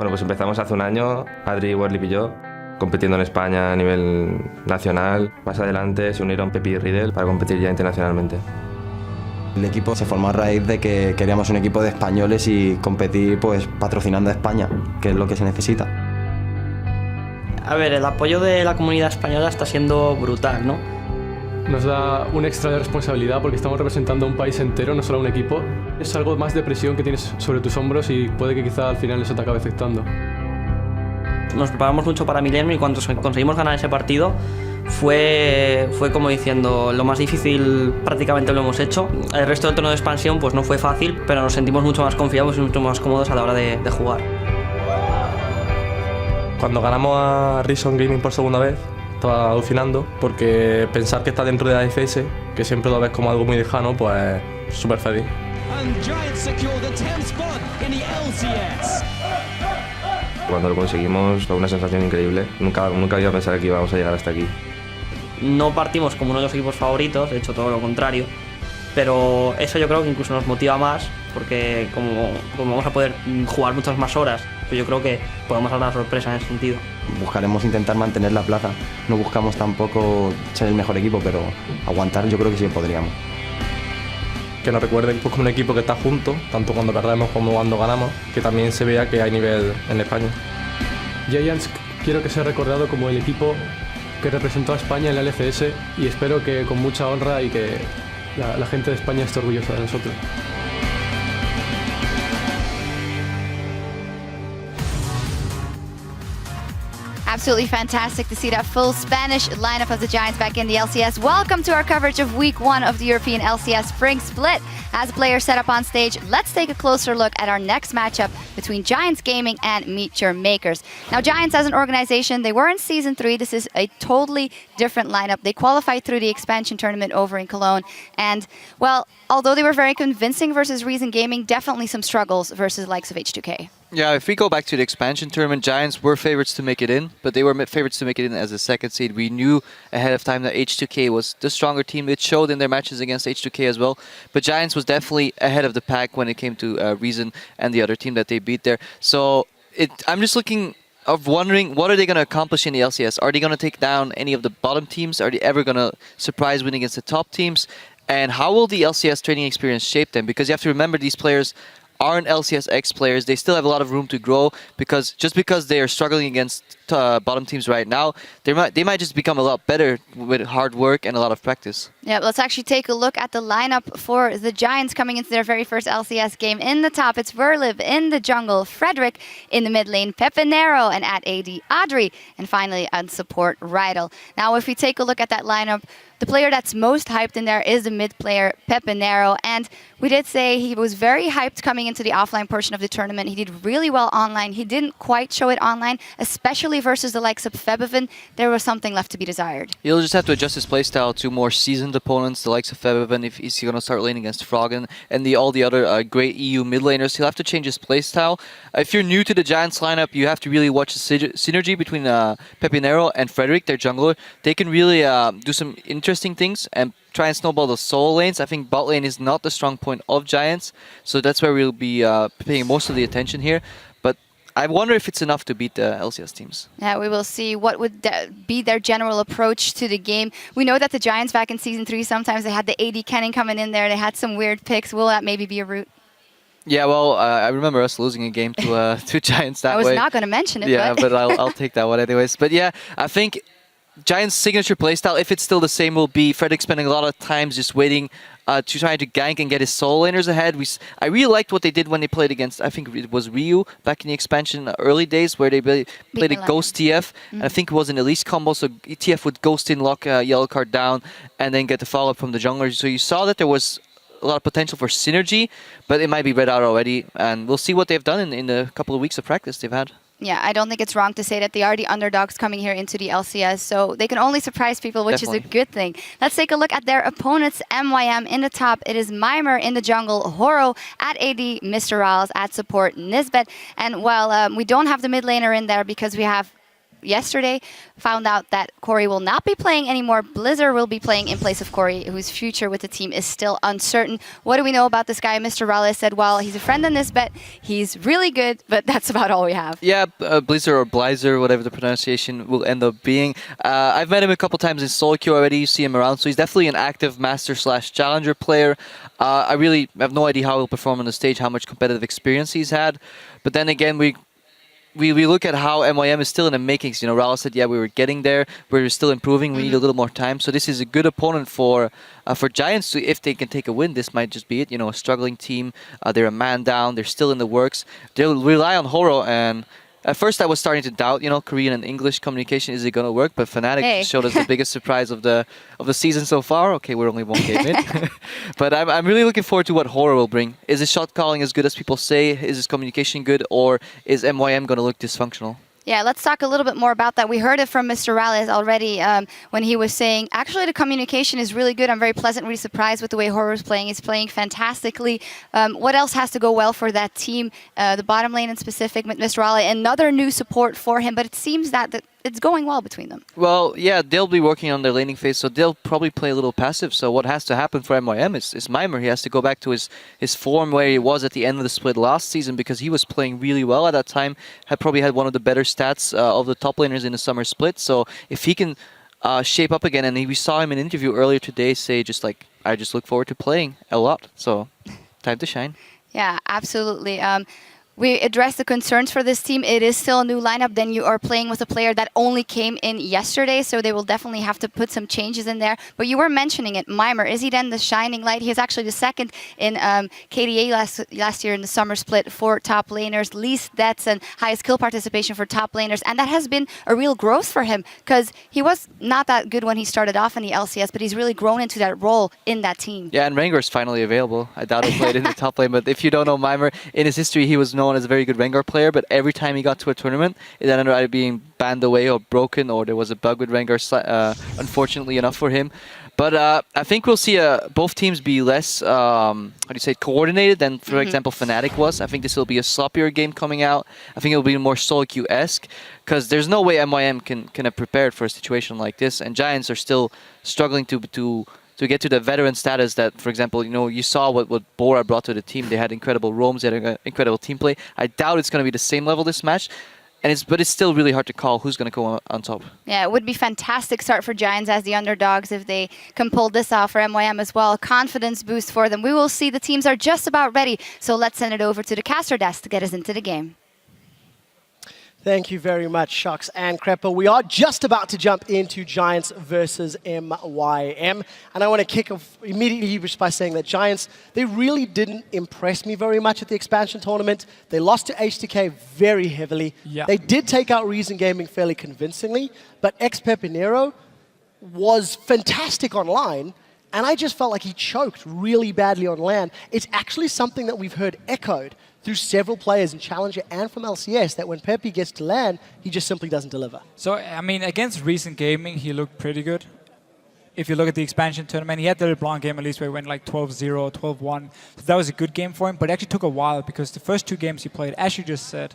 Bueno, pues empezamos hace un año, Adri, Werlip y yo, compitiendo en España a nivel nacional. Más adelante se unieron Pepi y Riddle para competir ya internacionalmente. El equipo se formó a raíz de que queríamos un equipo de españoles y competir pues patrocinando a España, que es lo que se necesita. A ver, el apoyo de la comunidad española está siendo brutal, ¿no? Nos da un extra de responsabilidad porque estamos representando a un país entero, no solo a un equipo. Es algo más de presión que tienes sobre tus hombros y puede que quizá al final eso te acabe afectando. Nos preparamos mucho para Millennium y cuando conseguimos ganar ese partido fue como diciendo lo más difícil prácticamente lo hemos hecho. El resto del torneo de expansión pues no fue fácil, pero nos sentimos mucho más confiados y mucho más cómodos a la hora de jugar. Cuando ganamos a Reason Gaming por segunda vez, estaba alucinando porque pensar que está dentro de la AFS, que siempre lo ves como algo muy lejano, pues súper feliz. Cuando lo conseguimos fue una sensación increíble. Nunca había pensado que íbamos a llegar hasta aquí. No partimos como uno de los equipos favoritos, de hecho todo lo contrario, pero eso yo creo que incluso nos motiva más porque como vamos a poder jugar muchas más horas, pues yo creo que podemos dar una sorpresa en ese sentido. Buscaremos intentar mantener la plaza. No buscamos tampoco ser el mejor equipo, pero aguantar yo creo que sí podríamos. Que nos recuerden pues, como un equipo que está junto, tanto cuando perdemos como cuando ganamos, que también se vea que hay nivel en España. Giants quiero que sea recordado como el equipo que representó a España en la LCS y espero que con mucha honra y que la gente de España esté orgullosa de nosotros. Absolutely fantastic to see that full Spanish lineup of the Giants back in the LCS. Welcome to our coverage of Week 1 of the European LCS Spring Split. As players set up on stage, let's take a closer look at our next matchup between Giants Gaming and MeetYourMakers. Now, Giants as an organization, they were in Season 3. This is a totally different lineup. They qualified through the expansion tournament over in Cologne. And, well, although they were very convincing versus Reason Gaming, definitely some struggles versus the likes of H2K. Yeah, if we go back to the expansion tournament, Giants were favorites to make it in, but they were favorites to make it in as a second seed. We knew ahead of time that H2K was the stronger team. It showed in their matches against H2K as well. But Giants was definitely ahead of the pack when it came to Reason and the other team that they beat there. So I'm just wondering, what are they going to accomplish in the LCS? Are they going to take down any of the bottom teams? Are they ever going to surprise win against the top teams? And how will the LCS training experience shape them? Because you have to remember these players aren't LCS X players. They still have a lot of room to grow because they are struggling against bottom teams right now, they might just become a lot better with hard work and a lot of practice. Yeah, let's actually take a look at the lineup for the Giants coming into their very first LCS game. In the top, it's Verlib. In the jungle, Frederick. In the mid lane, Pepinero. And at AD, Adri. And finally, on support, Rydell. Now, if we take a look at that lineup, the player that's most hyped in there is the mid player, Pepinero. And we did say he was very hyped coming into the offline portion of the tournament. He did really well online. He didn't quite show it online, especially versus the likes of Febiven. There was something left to be desired. He'll just have to adjust his playstyle to more seasoned opponents, the likes of Febiven, if he's going to start laning against Froggen and all the other great EU mid laners. He'll have to change his playstyle. If you're new to the Giants lineup, you have to really watch the synergy between Pepinero and Frederick, their jungler. They can really do some interesting things and try and snowball the solo lanes. I think bot lane is not the strong point of Giants, so that's where we'll be paying most of the attention here. But I wonder if it's enough to beat the LCS teams. Yeah, we will see what would be their general approach to the game. We know that the Giants back in Season 3, sometimes they had the AD Cannon coming in there. They had some weird picks. Will that maybe be a route? Yeah, well, I remember us losing a game to Giants that way. I was not going to mention it. Yeah, but I'll take that one anyways. But yeah, I think Giants' signature playstyle, if it's still the same, will be Frederick spending a lot of times just waiting to try to gank and get his solo laners ahead. I really liked what they did when they played against, I think it was Ryu back in the expansion early days, where they played a Ghost TF. And I think it was an Elise combo, so TF would Ghost in, lock a yellow card down, and then get the follow-up from the jungler. So you saw that there was a lot of potential for synergy, but it might be read out already. And we'll see what they've done in the couple of weeks of practice they've had. Yeah, I don't think it's wrong to say that they are the underdogs coming here into the LCS, so they can only surprise people, which is a good thing. Let's take a look at their opponents. MYM in the top, it is Mimer. In the jungle, Horo. At AD, Mr. Riles. At support, Nisbet. And while we don't have the mid laner in there because we have yesterday found out that Corey will not be playing anymore. Blizzard will be playing in place of Corey, whose future with the team is still uncertain. What do we know about this guy? Mr. Raleigh said, well, he's a friend in this bet. He's really good, but that's about all we have. Yeah, Blizzard or Blizer, whatever the pronunciation will end up being. I've met him a couple times in solo queue already. You see him around, so he's definitely an active master/challenger player. I really have no idea how he'll perform on the stage, how much competitive experience he's had. But then again, we look at how MYM is still in the makings. You know, Raul said, yeah, we were getting there. We're still improving. We need a little more time. So this is a good opponent for Giants. If they can take a win, this might just be it. You know, a struggling team. They're a man down. They're still in the works. They'll rely on Horo. And at first I was starting to doubt, you know, Korean and English communication, is it going to work? But Fnatic showed us the biggest surprise of the season so far. Okay, we're only one game in. But I'm really looking forward to what Horo will bring. Is his shot calling as good as people say? Is his communication good? Or is MYM going to look dysfunctional? Yeah, let's talk a little bit more about that. We heard it from Mr. Rales already when he was saying, actually, the communication is really good. I'm very pleasantly surprised with the way Horo's playing. He's playing fantastically. What else has to go well for that team? The bottom lane in specific, Mr. Raleigh, another new support for him, but it seems that it's going well between them. Well, yeah, they'll be working on their laning phase, so they'll probably play a little passive. So what has to happen for MYM is Mimer. He has to go back to his form where he was at the end of the split last season, because he was playing really well at that time. Probably had one of the better stats of the top laners in the summer split. So if he can shape up again, and we saw him in an interview earlier today say I just look forward to playing a lot. So time to shine. Yeah, absolutely. We addressed the concerns for this team. It is still a new lineup. Then you are playing with a player that only came in yesterday, so they will definitely have to put some changes in there. But you were mentioning it, Mimer. Is he then the shining light? He is actually the second in KDA last year in the summer split for top laners, least deaths and highest kill participation for top laners. And that has been a real growth for him, because he was not that good when he started off in the LCS, but he's really grown into that role in that team. Yeah, and Rengar's finally available. I doubt he played in the top lane, but if you don't know Mimer, in his history, he was known as a very good Rengar player, but every time he got to a tournament, it ended up either being banned away or broken, or there was a bug with Rengar, unfortunately enough for him. But I think we'll see both teams be less, coordinated than, for example, Fnatic was. I think this will be a sloppier game coming out. I think it'll be more solo queue-esque, because there's no way MYM can have prepared for a situation like this, and Giants are still struggling to get to the veteran status that, for example, you saw what Bora brought to the team. They had incredible roams, they had incredible team play. I doubt it's going to be the same level this match, but it's still really hard to call who's going to go on top. Yeah, it would be fantastic start for Giants as the underdogs if they can pull this off for MYM as well. Confidence boost for them. We will see. The teams are just about ready, so let's send it over to the caster desk to get us into the game. Thank you very much, Shux and Krepper. We are just about to jump into Giants versus MYM. And I want to kick off immediately just by saying that Giants, they really didn't impress me very much at the expansion tournament. They lost to HTK very heavily. Yeah. They did take out Reason Gaming fairly convincingly, but Pepinero was fantastic online. And I just felt like he choked really badly on LAN. It's actually something that we've heard echoed through several players in Challenger and from LCS, that when Pepe gets to LAN, he just simply doesn't deliver. So, I mean, against Recent Gaming, he looked pretty good. If you look at the expansion tournament, he had the LeBlanc game at least where he went like 12-0, 12-1. So that was a good game for him, but it actually took a while, because the first two games he played, as you just said,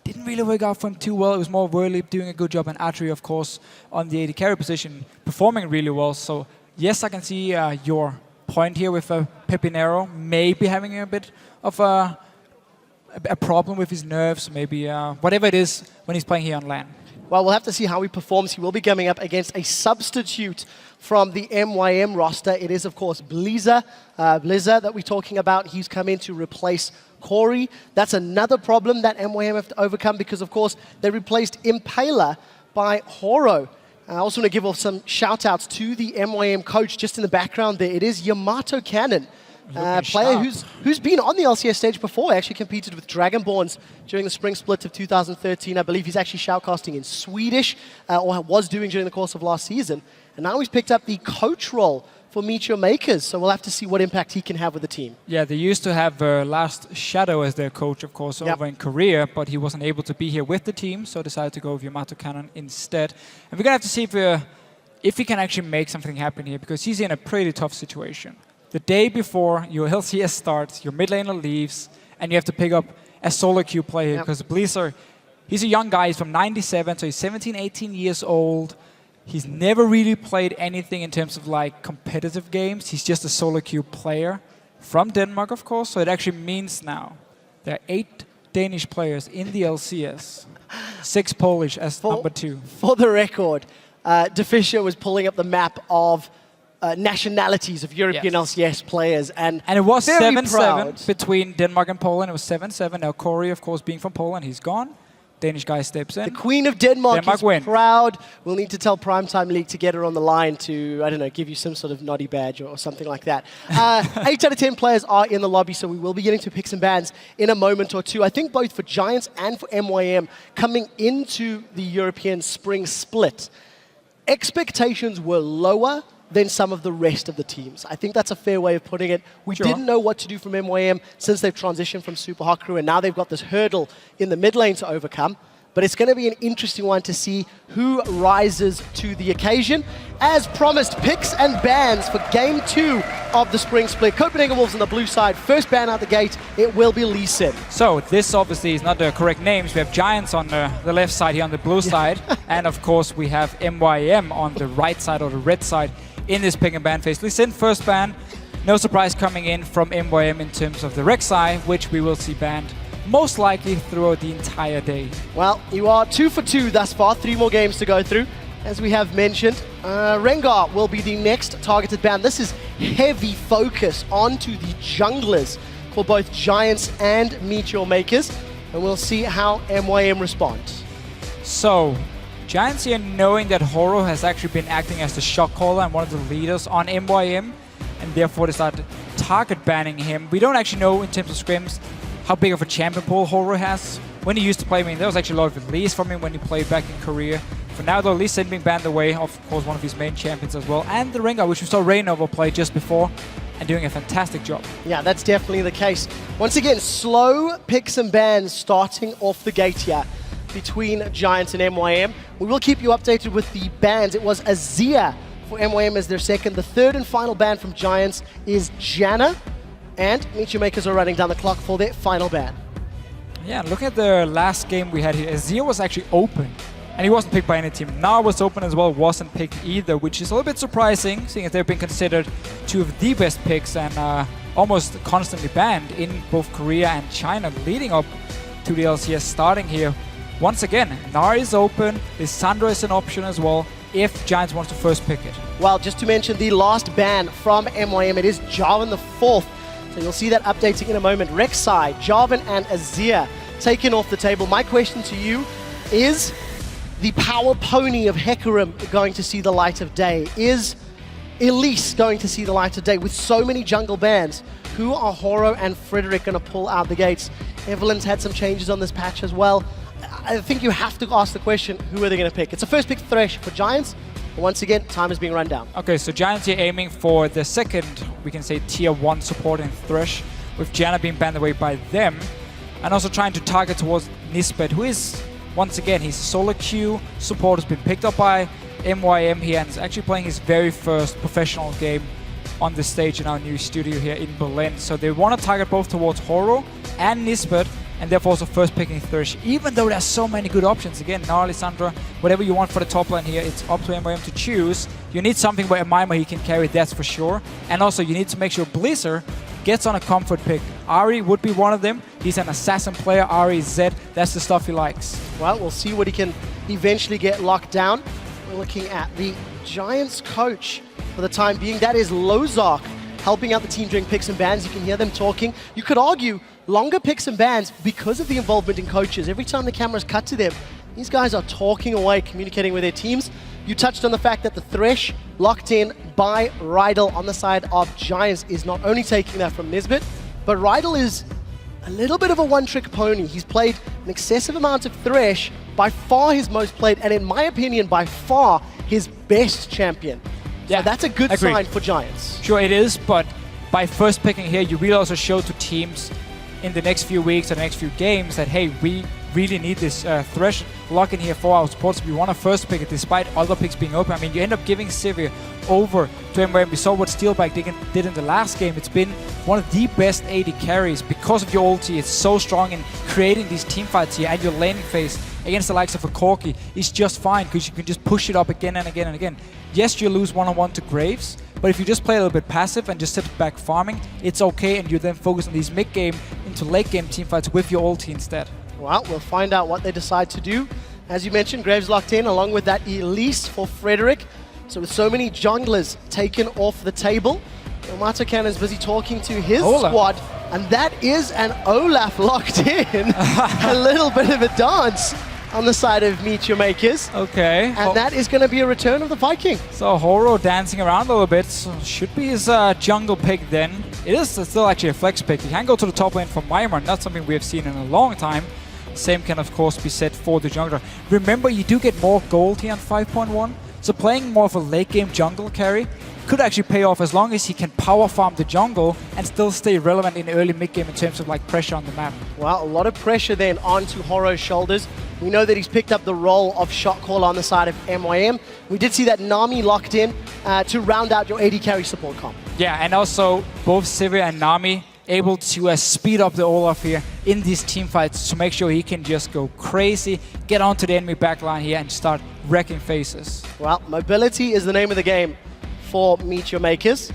didn't really work out for him too well. It was more Verlip doing a good job, and Atri, of course, on the AD carry position, performing really well. So, yes, I can see your point here with Pepinero maybe having a bit of a problem with his nerves, maybe whatever it is when he's playing here on LAN. Well, we'll have to see how he performs. He will be coming up against a substitute from the MYM roster. It is, of course, Blizzard that we're talking about. He's come in to replace Corey. That's another problem that MYM have to overcome, because, of course, they replaced Impaler by Horo. I also want to give off some shout-outs to the MYM coach just in the background there. It is Yamato Cannon. Player who's been on the LCS stage before. Actually competed with Dragonborns during the spring split of 2013. I believe he's actually shoutcasting in Swedish, or was doing during the course of last season. And now he's picked up the coach role for MeetYourMakers, so we'll have to see what impact he can have with the team. Yeah, they used to have Last Shadow as their coach, of course, over in Korea, but he wasn't able to be here with the team, so decided to go with Yamato Cannon instead. And we're going to have to see if he can actually make something happen here, because he's in a pretty tough situation. The day before your LCS starts, your mid laner leaves, and you have to pick up a solo queue player, because Blizzard, He's a young guy. He's from 97, so he's 17, 18 years old. He's never really played anything in terms of like competitive games. He's just a solo queue player from Denmark, of course. So it actually means now there are 8 Danish players in the LCS, 6 Polish as number 2. For the record, De Fischer was pulling up the map of nationalities of European LCS players, and it was very 7-7 proud. between Denmark and Poland. It was 7-7. Now Corey, of course, being from Poland, he's gone. Danish guy steps in. The Queen of Denmark is win. proud. We'll need to tell Primetime League to get her on the line to, I don't know, give you some sort of naughty badge or something like that. 8 out of 10 players are in the lobby, so we will be getting to picks and bans in a moment or two. I think both for Giants and for MYM coming into the European spring split, expectations were lower than some of the rest of the teams. I think that's a fair way of putting it. We didn't know what to do from MYM since they've transitioned from Super Hot Crew, and now they've got this hurdle in the mid lane to overcome. But it's going to be an interesting one to see who rises to the occasion. As promised, picks and bans for Game 2 of the Spring Split. Copenhagen Wolves on the blue side. First ban out the gate, it will be Lee Sin. So this obviously is not the correct names. We have Giants on the left side here on the blue side. And of course we have MYM on the right side or the red side in this pick and ban phase. Lee Sin, first ban. No surprise coming in from MYM in terms of the Rek'Sai, which we will see banned most likely throughout the entire day. Well, you are 2 for 2 thus far, 3 more games to go through. As we have mentioned, Rengar will be the next targeted ban. This is heavy focus onto the junglers for both Giants and MeetYourMakers, and we'll see how MYM responds. So, Giants here knowing that Horo has actually been acting as the shot caller and one of the leaders on MYM, and therefore they start target banning him. We don't actually know in terms of scrims how big of a champion pool Horo has. When he used to play, I mean, there was actually a lot of release from him when he played back in Korea. For now, though, Lee Sin being banned away, of course, one of his main champions as well. And the Rengar, which we saw Reignover play just before, and doing a fantastic job. Yeah, that's definitely the case. Once again, slow picks and bans starting off the gate here between Giants and MYM. We will keep you updated with the bans. It was Azir for MYM as their second. The third and final ban from Giants is Janna. And MeetYourMakers are running down the clock for their final ban. Yeah, look at the last game we had here. Azir was actually open, and he wasn't picked by any team. Now was open as well, wasn't picked either, which is a little bit surprising, seeing as they've been considered 2 of the best picks and almost constantly banned in both Korea and China leading up to the LCS starting here. Once again, Nara is open, Lissandra is an option as well, if Giants wants to first pick it. Well, just to mention the last ban from MYM, it is Jarvan the 4th. So you'll see that updating in a moment. Rek'Sai, Jarvan and Azir taken off the table. My question to you is, the power pony of Hecarim going to see the light of day? Is Elise going to see the light of day? With so many jungle bans, who are Horo and Frederick going to pull out the gates? Evelyn's had some changes on this patch as well. I think you have to ask the question, who are they going to pick? It's a first pick Thresh for Giants. Once again, time is being run down. Okay, so Giants here aiming for the second, we can say, tier 1 support in Thresh, with Janna being banned away by them, and also trying to target towards Nisbet, who is, once again, he's solo queue support, has been picked up by MYM here, and is actually playing his very first professional game on the stage in our new studio here in Berlin. So they want to target both towards Horo and Nisbet, and therefore also first picking Thresh, even though there's so many good options. Again, Nara, Lissandra, whatever you want for the top lane here, it's up to MYM to choose. You need something where Mima he can carry, that's for sure. And also you need to make sure Blizzard gets on a comfort pick. Ahri would be one of them. He's an assassin player, Ahri Z, that's the stuff he likes. Well, we'll see what he can eventually get locked down. We're looking at the Giants coach for the time being. That is Lozark, helping out the team during picks and bans. You can hear them talking. You could argue longer picks and bans because of the involvement in coaches. Every time the cameras cut to them, these guys are talking away, communicating with their teams. You touched on the fact that the Thresh locked in by Rydell on the side of Giants is not only taking that from Nisbet, but Rydell is a little bit of a one-trick pony. He's played an excessive amount of Thresh, by far his most played, and in my opinion, by far his best champion. Yeah, so that's a good sign for Giants. Sure it is, but by first picking here, you really also show to teams in the next few weeks or the next few games that, hey, we really need this Thresh lock in here for our supports. We want to first pick it despite other picks being open. I mean, you end up giving Sivir over to MYM. We saw what Steelback did in the last game. It's been one of the best AD carries because of your ulti. It's so strong in creating these team fights here, and your laning phase against the likes of a Corki is just fine because you can just push it up again and again and again. Yes, you lose one-on-one to Graves, but if you just play a little bit passive and just sit back farming, it's okay, and you then focus on these mid-game into late-game teamfights with your ulti instead. Well, we'll find out what they decide to do. As you mentioned, Graves locked in, along with that Elise for Frederick. So with so many junglers taken off the table, Mato Cannon's busy talking to his squad, and that is an Olaf locked in. A little bit of a dance on the side of MeetYourMakers. Okay. And that is going to be a return of the Viking. So Horo dancing around a little bit. So should be his jungle pick then. It is still actually a flex pick. He can go to the top lane for Mimir, not something we have seen in a long time. Same can of course be said for the jungler. Remember, you do get more gold here on 5.1. So playing more of a late game jungle carry could actually pay off as long as he can power farm the jungle and still stay relevant in early mid game in terms of like pressure on the map. Well, a lot of pressure then onto Horo's shoulders. We know that he's picked up the role of shot caller on the side of MYM. We did see that Nami locked in to round out your AD carry support comp. Yeah, and also both Sivir and Nami able to speed up the Olaf here in these team fights to make sure he can just go crazy, get onto the enemy backline here and start wrecking faces. Well, mobility is the name of the game for MeetYourMakers.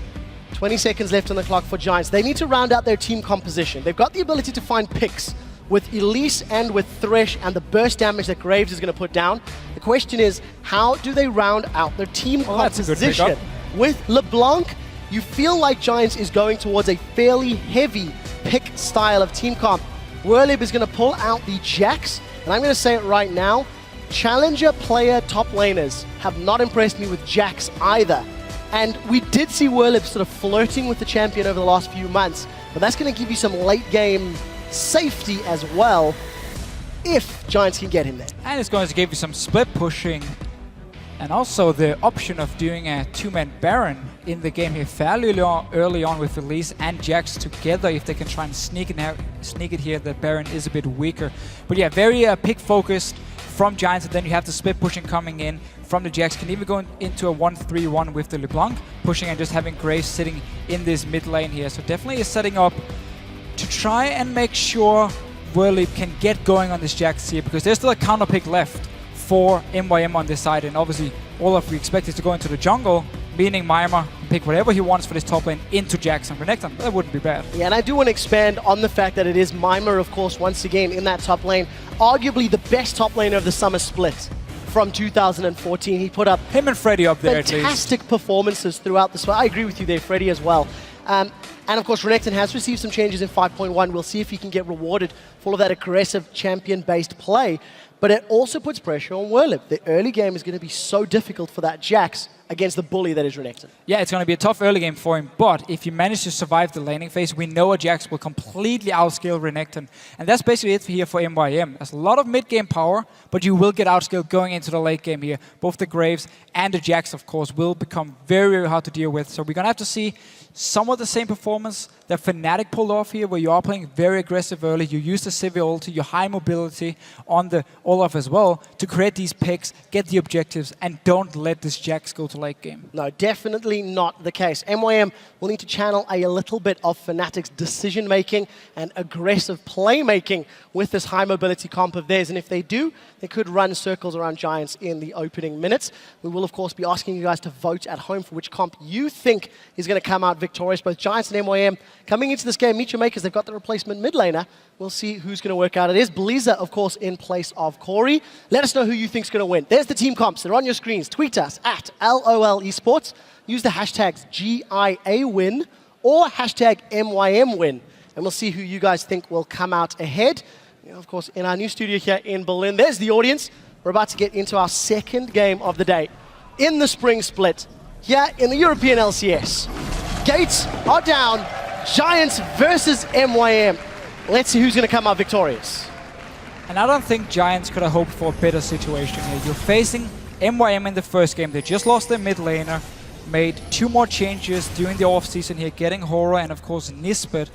20 seconds left on the clock for Giants. They need to round out their team composition. They've got the ability to find picks with Elise and with Thresh and the burst damage that Graves is going to put down. The question is, how do they round out their team composition? With LeBlanc, you feel like Giants is going towards a fairly heavy pick style of team comp. Werlib is going to pull out the Jax, and I'm going to say it right now, challenger player top laners have not impressed me with Jax either. And we did see Werlib sort of flirting with the champion over the last few months, but that's going to give you some late game safety as well, if Giants can get him there. And it's going to give you some split pushing, and also the option of doing a two-man Baron in the game here fairly early on with Elise and Jax together. If they can try and sneak it here, the Baron is a bit weaker. But yeah, very pick-focused from Giants, and then you have the split pushing coming in from the Jax. Can even go into a 1-3-1 with the LeBlanc pushing and just having Graves sitting in this mid lane here. So definitely is setting up to try and make sure Werlib can get going on this Jax here, because there's still a counter pick left for MYM on this side, and obviously Olaf we expect is to go into the jungle, meaning Mimir pick whatever he wants for this top lane into Jax and Renekton. That wouldn't be bad. Yeah, and I do want to expand on the fact that it is Mimir, of course, once again in that top lane. Arguably the best top laner of the summer split from 2014. He put up him and Freddy up there fantastic performances throughout the split. I agree with you there, Freddy, as well. And of course, Renekton has received some changes in 5.1. We'll see if he can get rewarded for all of that aggressive champion-based play. But it also puts pressure on Werlib. The early game is going to be so difficult for that Jax against the bully that is Renekton. Yeah, it's going to be a tough early game for him, but if you manage to survive the laning phase, we know a Jax will completely outscale Renekton. And that's basically it here for MYM. There's a lot of mid-game power, but you will get outscaled going into the late game here. Both the Graves and the Jax, of course, will become very, very hard to deal with. So we're going to have to see some of the same performance that Fnatic pulled off here, where you are playing very aggressive early. You use the Sivir ulti, your high mobility on the Olaf as well to create these picks, get the objectives, and don't let this Jax go to late game. No, definitely not the case. MYM will need to channel a little bit of Fnatic's decision-making and aggressive playmaking with this high mobility comp of theirs. And if they do, they could run circles around Giants in the opening minutes. We will, of course, be asking you guys to vote at home for which comp you think is going to come out victorious. Both Giants and MYM coming into this game, MeetYourMakers, they've got the replacement mid laner. We'll see who's going to work out. It is Bliza, of course, in place of Corey. Let us know who you think's going to win. There's the team comps. They're on your screens. Tweet us at LOL Esports. Use the hashtags GIAWin or hashtag MYMWin. And we'll see who you guys think will come out ahead. You know, of course, in our new studio here in Berlin, there's the audience. We're about to get into our second game of the day in the spring split here in the European LCS. Gates are down. Giants versus MYM. Let's see who's going to come out victorious. And I don't think Giants could have hoped for a better situation here. You're facing MYM in the first game. They just lost their mid laner, made 2 more changes during the offseason here, getting Hora and, of course, Nisbet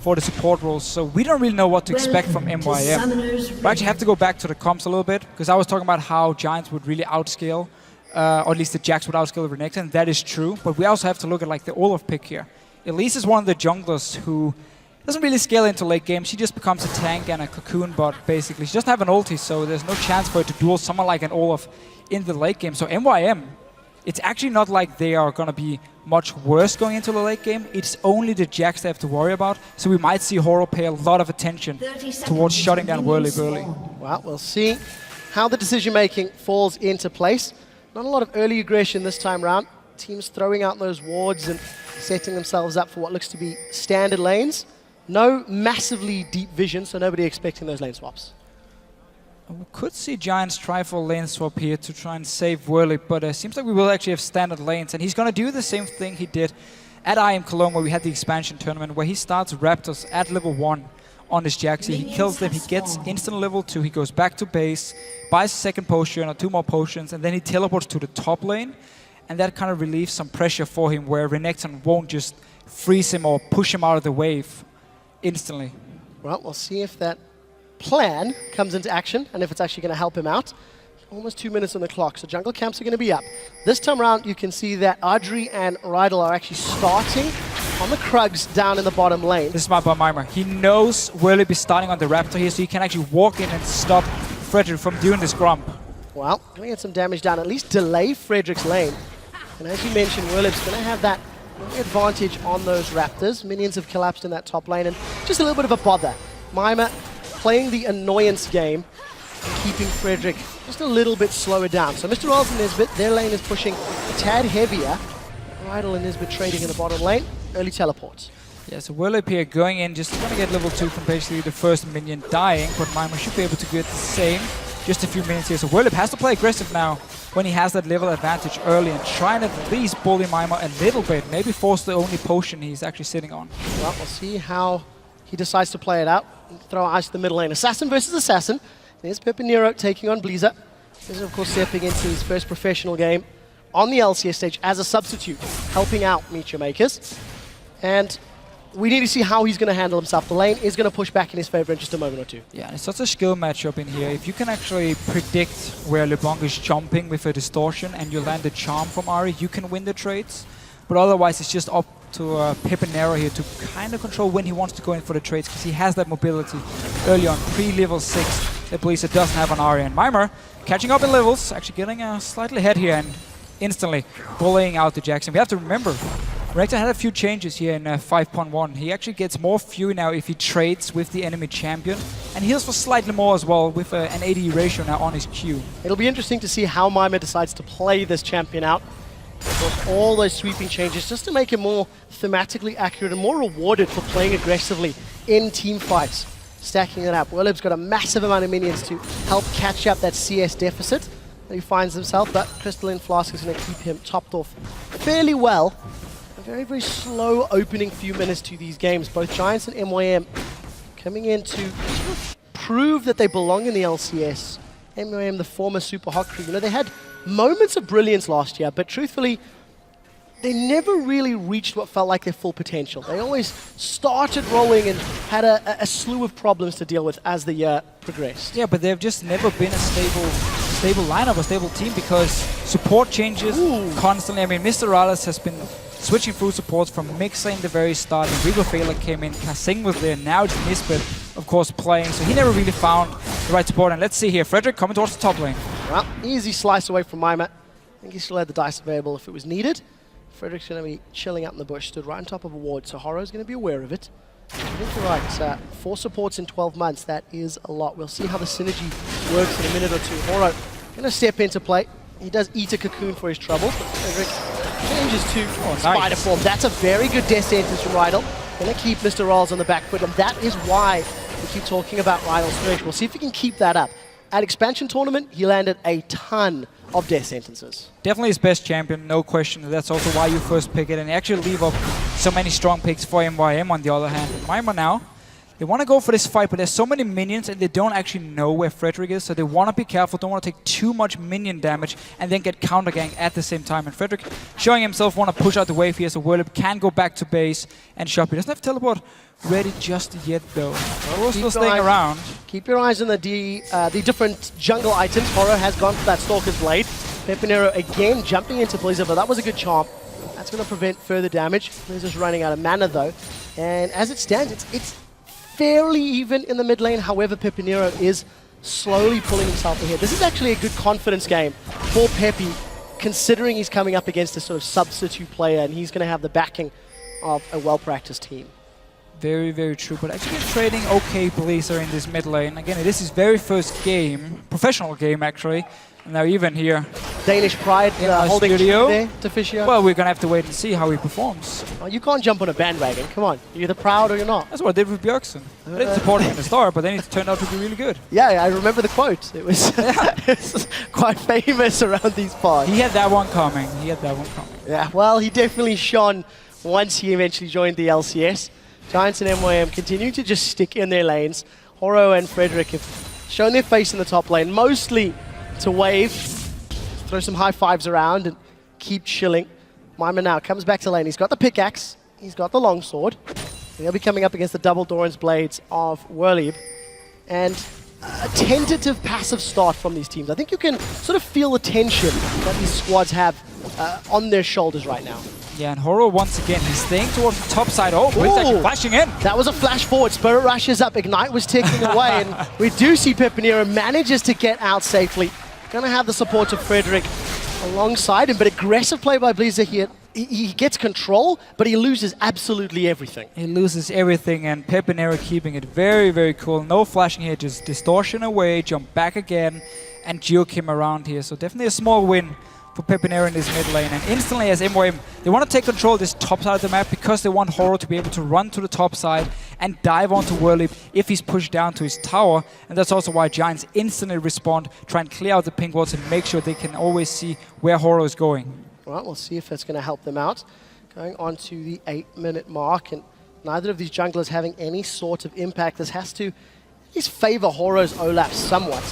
for the support roles. So we don't really know what to expect from MYM. We actually have to go back to the comps a little bit, because I was talking about how Giants would really outscale, or at least the Jax would outscale Renekton. That is true, but we also have to look at like the Olaf pick here. Elise is one of the junglers who doesn't really scale into late game. She just becomes a tank and a cocoon bot, basically. She doesn't have an ulti, so there's no chance for her to duel someone like an Olaf in the late game. So MYM, it's actually not like they are going to be much worse going into the late game. It's only the Jax they have to worry about. So we might see Horo pay a lot of attention towards shutting down Whirlip early. Well, we'll see how the decision-making falls into place. Not a lot of early aggression this time round. Teams throwing out those wards and setting themselves up for what looks to be standard lanes. No massively deep vision, so nobody expecting those lane swaps. We could see Giants try for a lane swap here to try and save Whirlip, but it seems like we will actually have standard lanes, and he's going to do the same thing he did at IM Cologne, where we had the expansion tournament, where he starts Raptors at level 1 on his Jaxi. He kills them, he gets instant level 2, he goes back to base, buys a second potion or 2 more potions, and then he teleports to the top lane, and that kind of relieves some pressure for him, where Renekton won't just freeze him or push him out of the wave instantly. Well, we'll see if that plan comes into action and if it's actually going to help him out. Almost 2 minutes on the clock, so jungle camps are going to be up. This time around, you can see that Adri and Rydal are actually starting on the Krugs down in the bottom lane. This is smart by Mimer. He knows Whirlip is starting on the Raptor here, so he can actually walk in and stop Frederick from doing this grump. Well, going to get some damage down, at least delay Frederick's lane. And as you mentioned, Whirlip's going to have that advantage on those Raptors. Minions have collapsed in that top lane, and just a little bit of a bother. Mimer playing the annoyance game and keeping Frederick just a little bit slower down. So Mr. Rolls and Nisbet, their lane is pushing a tad heavier. Rydal and Nisbet trading in the bottom lane. Early teleports. Yeah, so Whirlip here going in, just trying to get level 2 from basically the first minion dying, but Mimer should be able to get the same. Just a few minutes here, so Whirlip has to play aggressive now when he has that level advantage early and try and at least bully Mimer a little bit, maybe force the only potion he's actually sitting on. Well, we'll see how he decides to play it out. Throw ice to the middle lane. Assassin versus Assassin. There's Pepinero taking on Blizzard. This is, of course, stepping into his first professional game on the LCS stage as a substitute, helping out MeetYourMakers. And we need to see how he's going to handle himself. The lane is going to push back in his favor in just a moment or two. Yeah, and it's such a skill matchup in here. If you can actually predict where LeBlanc is jumping with a distortion and you land a charm from Ahri, you can win the trades. But otherwise, it's just up to Pepinero here to kind of control when he wants to go in for the trades, because he has that mobility early on, pre-level 6, that Blizzard doesn't have on Ahri. And Mimer catching up in levels, actually getting slightly ahead here and instantly bullying out the Jackson. We have to remember, Renekton had a few changes here in 5.1. He actually gets more fury now if he trades with the enemy champion, and heals for slightly more as well with an AD ratio now on his Q. It'll be interesting to see how Mimer decides to play this champion out. Of course, all those sweeping changes just to make him more thematically accurate and more rewarded for playing aggressively in team fights. Stacking it up. Whirlip's got a massive amount of minions to help catch up that CS deficit that he finds himself, but Crystalline Flask is going to keep him topped off fairly well. A very, very slow opening few minutes to these games. Both Giants and MYM coming in to sort of prove that they belong in the LCS. MYM, the former Super Hot Crew, you know, they had moments of brilliance last year, but truthfully, they never really reached what felt like their full potential. They always started rolling and had a slew of problems to deal with as the year progressed. Yeah, but they've just never been a stable lineup, a stable team, because support changes constantly. I mean, Mr. Rales has been switching through supports from Mixa in the very start, and Rigo Fela came in, Kasing was there, now it's Nisbet, of course, playing, so he never really found the right support. And let's see here, Frederick coming towards the top lane. Well, easy slice away from Mimer. I think he still had the dice available if it was needed. Frederick's going to be chilling out in the bush, stood right on top of a ward, so Horo's going to be aware of it. I think you're right, 4 supports in 12 months, that is a lot. We'll see how the synergy works in a minute or two. Horo going to step into play. He does eat a cocoon for his trouble, but Frederick changes to Spider form. That's a very good death sentence from Rydal. Going to keep Mr. Rolls on the back foot, and that is why we keep talking about Rydal's strength. We'll see if he can keep that up. At Expansion Tournament, he landed a ton of death sentences. Definitely his best champion, no question. That's also why you first pick it, and actually leave up so many strong picks for MYM on the other hand. Mimer now, they want to go for this fight, but there's so many minions and they don't actually know where Frederick is, so they want to be careful, don't want to take too much minion damage and then get counter gang at the same time. And Frederick showing himself want to push out the wave here, so Whirlip can go back to base and shop. He doesn't have teleport ready just yet though. Horo's still staying around. Keep your eyes on the different jungle items. Horo has gone for that Stalker's Blade. Pepinero again jumping into Blizzard, but that was a good charm. That's going to prevent further damage. Blizzard's running out of mana though. And as it stands, it's fairly even in the mid lane. However, Pepinero is slowly pulling himself ahead. This is actually a good confidence game for Pepe, considering he's coming up against a sort of substitute player and he's going to have the backing of a well-practiced team. Very, very true. But actually trading okay Blazer in this mid lane. Again, this is his very first game, professional game actually. And now even here. Danish pride holding studio there to Fischer. Well, we're going to have to wait and see how he performs. Oh, you can't jump on a bandwagon. Come on. You're either proud or you're not. That's what I did with Björksen. I didn't support him in the start, but then it turned out to be really good. Yeah, I remember the quote. It was, it was quite famous around these parts. He had that one coming. Yeah, well, he definitely shone once he eventually joined the LCS. Giants and MYM continue to just stick in their lanes. Horo and Frederick have shown their face in the top lane, mostly to wave, throw some high fives around and keep chilling. Mima now comes back to lane. He's got the pickaxe, he's got the longsword. He'll be coming up against the double Doran's blades of Werlieb. And a tentative passive start from these teams. I think you can sort of feel the tension that these squads have on their shoulders right now. Yeah, and Horo once again, he's staying towards the top side. Oh, he's actually flashing in. That was a flash forward. Spirit rushes up. Ignite was ticking away. And we do see Pepinero manages to get out safely. Going to have the support of Frederick alongside him. But aggressive play by Blizzard here. He gets control, but he loses absolutely everything. He loses everything, and Pepinero keeping it very, very cool. No flashing here, just distortion away, jump back again, and juke him around here. So definitely a small win for Pepinero in this mid lane. And instantly as MYM, they want to take control of this top side of the map because they want Horo to be able to run to the top side and dive onto Werlieb if he's pushed down to his tower. And that's also why Giants instantly respond, try and clear out the pink walls and make sure they can always see where Horo is going. All right, we'll see if that's going to help them out. Going on to the 8-minute mark, and neither of these junglers having any sort of impact. This has to at least favor Horo's Olaf somewhat.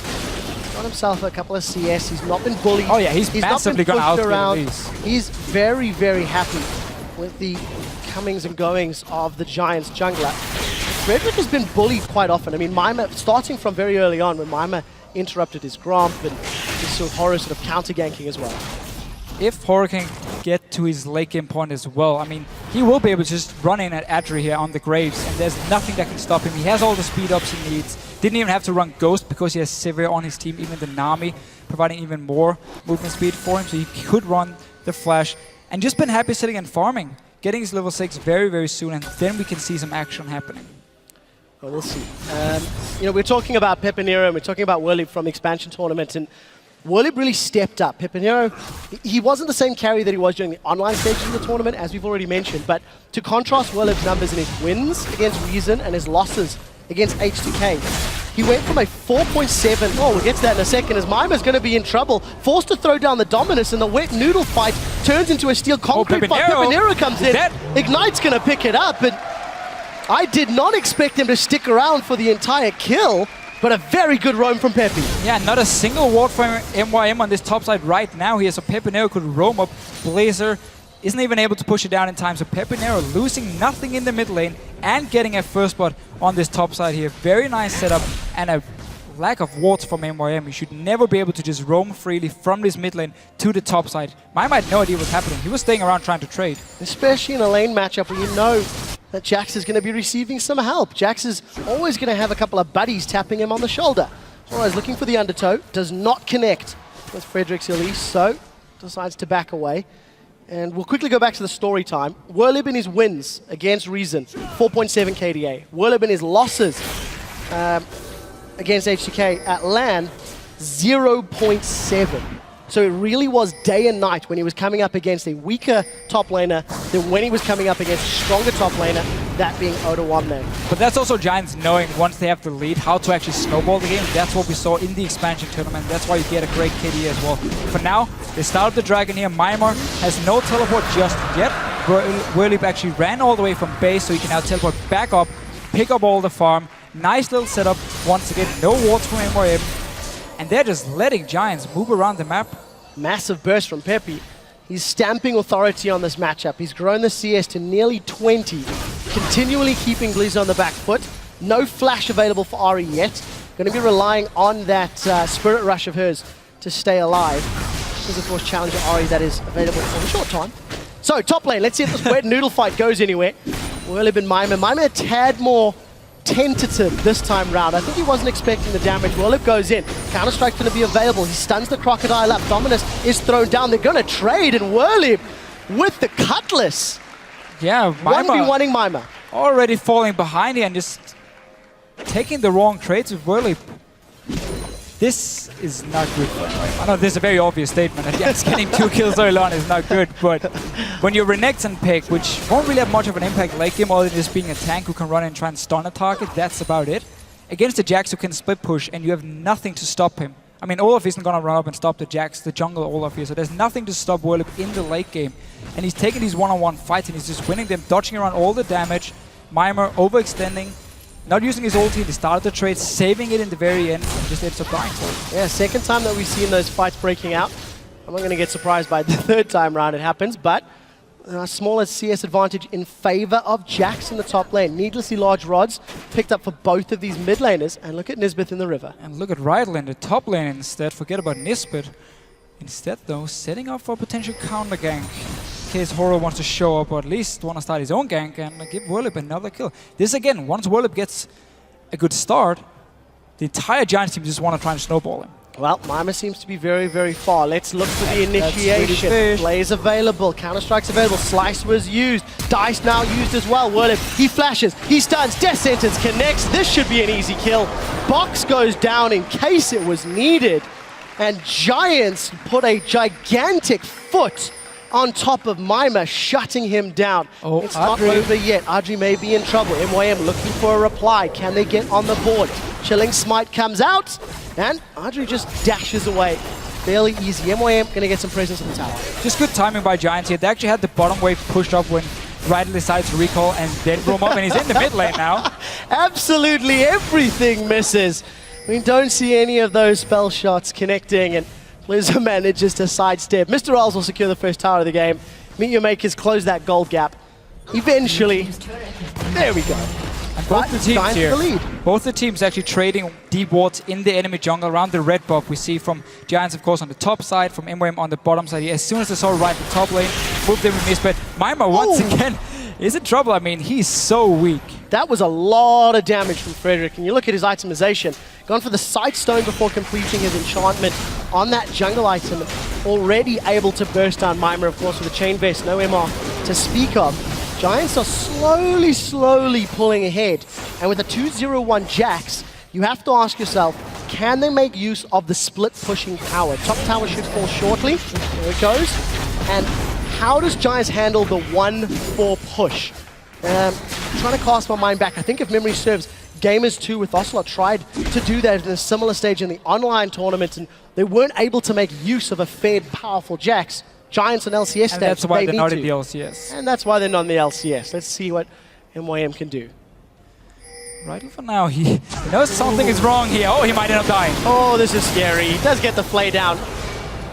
Got himself a couple of CS. He's not been bullied. Oh yeah, he's massively gone out around. He's very, very happy with the comings and goings of the Giants jungler. Frederick has been bullied quite often. I mean, Mima, starting from very early on when Mima interrupted his Gromp, and we saw Horo sort of counter-ganking as well. If Horo can get to his late game point as well, I mean, he will be able to just run in at Adri here on the Graves, and there's nothing that can stop him. He has all the speed ups he needs. Didn't even have to run Ghost because he has Sivir on his team, even the Nami, providing even more movement speed for him, so he could run the Flash. And just been happy sitting and farming, getting his level 6 very, very soon, and then we can see some action happening. Well, we'll see. You know, we're talking about Pepinero, and we're talking about Werlieb from the expansion tournament, and Werlieb really stepped up. Pepinero, he wasn't the same carry that he was during the online stages of the tournament, as we've already mentioned, but to contrast Werlieb's numbers in his wins against Reason and his losses against H2K, he went from a 4.7, oh, we'll get to that in a second, as Mima's going to be in trouble, forced to throw down the Dominus, and the wet noodle fight turns into a steel concrete fight. Pepinero comes in, Ignite's going to pick it up, and I did not expect him to stick around for the entire kill. But a very good roam from Pepe. Yeah, not a single ward from MYM on this top side right now here, so Pepinero could roam up. Blazer isn't even able to push it down in time, so Pepinero losing nothing in the mid lane and getting a first spot on this top side here. Very nice setup and a lack of wards from MYM. You should never be able to just roam freely from this mid lane to the top side. Mima had no idea what's happening. He was staying around trying to trade. Especially in a lane matchup where you know that Jax is going to be receiving some help. Jax is always going to have a couple of buddies tapping him on the shoulder. Alright, looking for the undertow. Does not connect with Frederick's Elise, so decides to back away. And we'll quickly go back to the story time. Werlieb in his wins against Reason, 4.7 KDA. Werlieb in his losses against H2K at LAN, 0.7. So it really was day and night when he was coming up against a weaker top laner than when he was coming up against a stronger top laner, that being Oda One Man. But that's also Giants knowing once they have the lead how to actually snowball the game. That's what we saw in the expansion tournament. That's why you get a great KD as well. For now, they started the Dragon here. Mimar has no teleport just yet. Werlieb actually ran all the way from base, so he can now teleport back up, pick up all the farm. Nice little setup. Once again, no wards from MYM. And they're just letting Giants move around the map. Massive burst from Pepe. He's stamping authority on this matchup. He's grown the CS to nearly 20, continually keeping Blizz on the back foot. No flash available for Ari yet. Going to be relying on that Spirit Rush of hers to stay alive. There's of course Challenger Ari that is available for a short time. So top lane, let's see if this wet noodle fight goes anywhere. Whirlib and Mima. Mima a tad more tentative this time round. I think he wasn't expecting the damage. Whirlib goes in. Counter-Strike's going to be available. He stuns the Crocodile up. Dominus is thrown down. They're going to trade, and Whirlib with the Cutlass. Yeah, Mima 1v1ing Mima. already falling behind here and just taking the wrong trades with Whirlib. This is not good for him. I know this is a very obvious statement, and yes, getting 2 kills early on is not good, but when you're Renekton pick, which won't really have much of an impact late game other than just being a tank who can run and try and stun a target, that's about it. Against the Jax who can split push and you have nothing to stop him. I mean, Olaf isn't going to run up and stop the Jax, the jungle Olaf here, so there's nothing to stop Whirlib in the late game. And he's taking these one-on-one fights and he's just winning them, dodging around all the damage. Mimir overextending, not using his ulti, he started the trade, saving it in the very end, and just ends up dying for it. Yeah, second time that we've seen those fights breaking out. I'm not going to get surprised by the third time round it happens, but a smaller CS advantage in favor of Jax in the top lane. Needlessly large rods picked up for both of these mid laners, and look at Nisbeth in the river. And look at Rydell in the top lane instead, forget about Nisbet. Instead though, setting up for a potential counter gank. In case Horo wants to show up, or at least want to start his own gank and give Whirlib another kill. This again, once Whirlib gets a good start, the entire Giants team just want to try and snowball him. Well, Mima seems to be very, very far. Let's look for the initiation. Blaze available, Counter-Strike's available, Slice was used, Dice now used as well. Whirlib, he flashes, he stuns, Death Sentence connects. This should be an easy kill. Box goes down in case it was needed. And Giants put a gigantic foot on top of Mima, shutting him down. Oh, it's not over yet. Adri may be in trouble. MYM looking for a reply. Can they get on the board? Chilling Smite comes out, and Adri just dashes away. Fairly easy. MYM going to get some presence on the tower. Just good timing by Giants here. They actually had the bottom wave pushed up when Rydell decides to recall and then roam up, and he's in the mid lane now. Absolutely everything misses. We don't see any of those spell shots connecting, and Blizzard manages to sidestep. Mr. Rolls will secure the first tower of the game. MeetYourMakers close that gold gap. Eventually, there we go. And both the teams here, both the teams actually trading deep wards in the enemy jungle around the red buff. We see from Giants, of course, on the top side, from MWM on the bottom side. As soon as they saw right in the top lane, moved them with Nisbet. Mima once again is in trouble. I mean, he's so weak. That was a lot of damage from Frederick. And you look at his itemization. Gone for the Sight Stone before completing his enchantment on that jungle item. Already able to burst down Mima, of course, with a Chain Vest. No MR to speak of. Giants are slowly pulling ahead. And with a 2-0-1 Jax, you have to ask yourself, can they make use of the split pushing power? Top tower should fall shortly. There it goes. And how does Giants handle the 1-4 push? Trying to cast my mind back. I think if memory serves, Gamers 2 with Ocelot tried to do that in a similar stage in the online tournament, and they weren't able to make use of a fed, powerful Jax. Giants on LCS stage. And that's why they're not in the LCS. And that's why they're not in the LCS. Let's see what MYM can do. Right for now, he knows something is wrong here. Oh, he might end up dying. Oh, this is scary. He does get the flay down.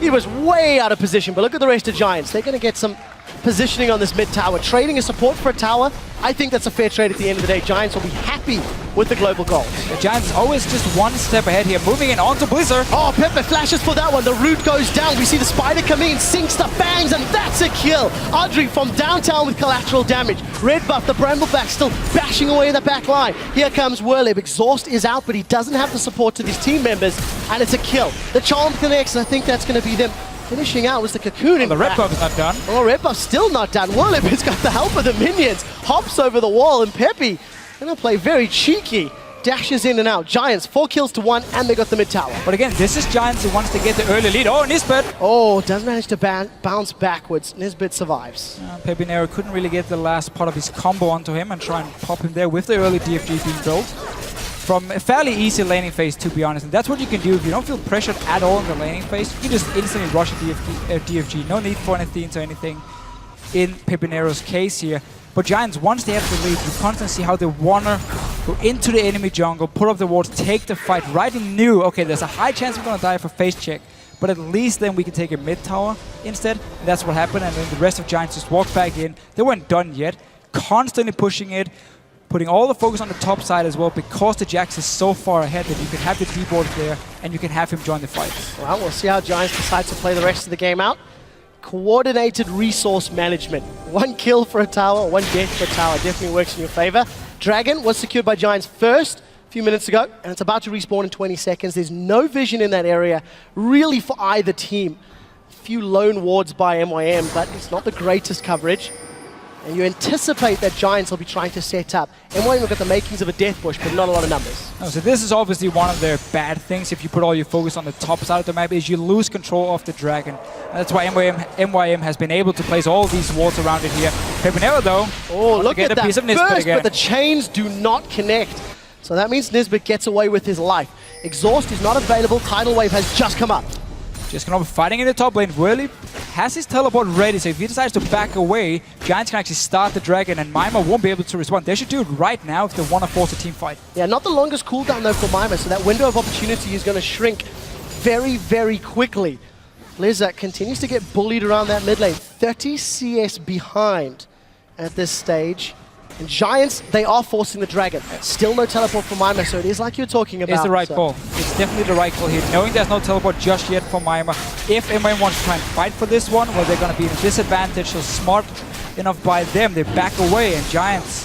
He was way out of position, but look at the rest of Giants. They're going to get some positioning on this mid tower. Trading a support for a tower, I think that's a fair trade at the end of the day. Giants will be happy with the global gold. The Giants always just one step ahead here, moving in onto Blizzard. Oh, Pepper flashes for that one. The root goes down. We see the spider come in, sinks the bangs, and that's a kill. Audrey from downtown with collateral damage. Red buff, the Brambleback still bashing away in the back line. Here comes Whirlib. Exhaust is out, but he doesn't have the support to these team members, and it's a kill. The Charm connects, and I think that's going to be them. Finishing out was the Cocoon in the red buff is not done. Oh, red buff's still not done. Whirlib has got the help of the minions. Hops over the wall, and Peppy gonna play very cheeky. Dashes in and out. Giants 4 kills to 1, and they got the mid tower. But again, this is Giants who wants to get the early lead. Oh, Nisbet! Oh, does manage to bounce backwards. Nisbet survives. Peppy Nero couldn't really get the last part of his combo onto him and try and pop him there with the early DFG being built. From a fairly easy laning phase, to be honest. And that's what you can do if you don't feel pressured at all in the laning phase. You can just instantly rush a DFG. No need for anything or anything in Pepinero's case here. But Giants, once they have the lead, you constantly see how they want to go into the enemy jungle, pull up the wards, take the fight. Rydell knew, okay, there's a high chance we're going to die for face check. But at least then we can take a mid tower instead. And that's what happened. And then the rest of Giants just walked back in. They weren't done yet. Constantly pushing it. Putting all the focus on the top side as well, because the Jax is so far ahead that you can have the D-board there and you can have him join the fight. Well, we'll see how Giants decide to play the rest of the game out. coordinated resource management. 1 kill for a tower, 1 death for a tower definitely works in your favor. Dragon was secured by Giants first a few minutes ago, and it's about to respawn in 20 seconds. There's no vision in that area, really, for either team. A few lone wards by MYM, but it's not the greatest coverage. And you anticipate that Giants will be trying to set up. MYM have got the makings of a death bush, but not a lot of numbers. Oh, so this is obviously one of their bad things if you put all your focus on the top side of the map, is you lose control of the Dragon. And that's why MYM has been able to place all these wards around it here. Pepinero, though, look at that piece of Nisbet burst, again. but the chains do not connect. So that means Nisbet gets away with his life. Exhaust is not available. Tidal Wave has just come up. Just gonna be fighting in the top lane. Whirly has his teleport ready, so if he decides to back away, Giants can actually start the Dragon, and Mima won't be able to respond. They should do it right now if they want to force a team fight. Yeah, not the longest cooldown though for Mima, so that window of opportunity is going to shrink very, very quickly. Blizzard continues to get bullied around that mid lane. 30 CS behind at this stage. And Giants, they are forcing the Dragon. Still no teleport for Mima, so it is like you're talking about. It's the right call. It's definitely the right call here. Knowing there's no teleport just yet for Mima. If MYM wants to try and fight for this one, well, they're going to be in a disadvantage, so smart enough by them. They back away, and Giants,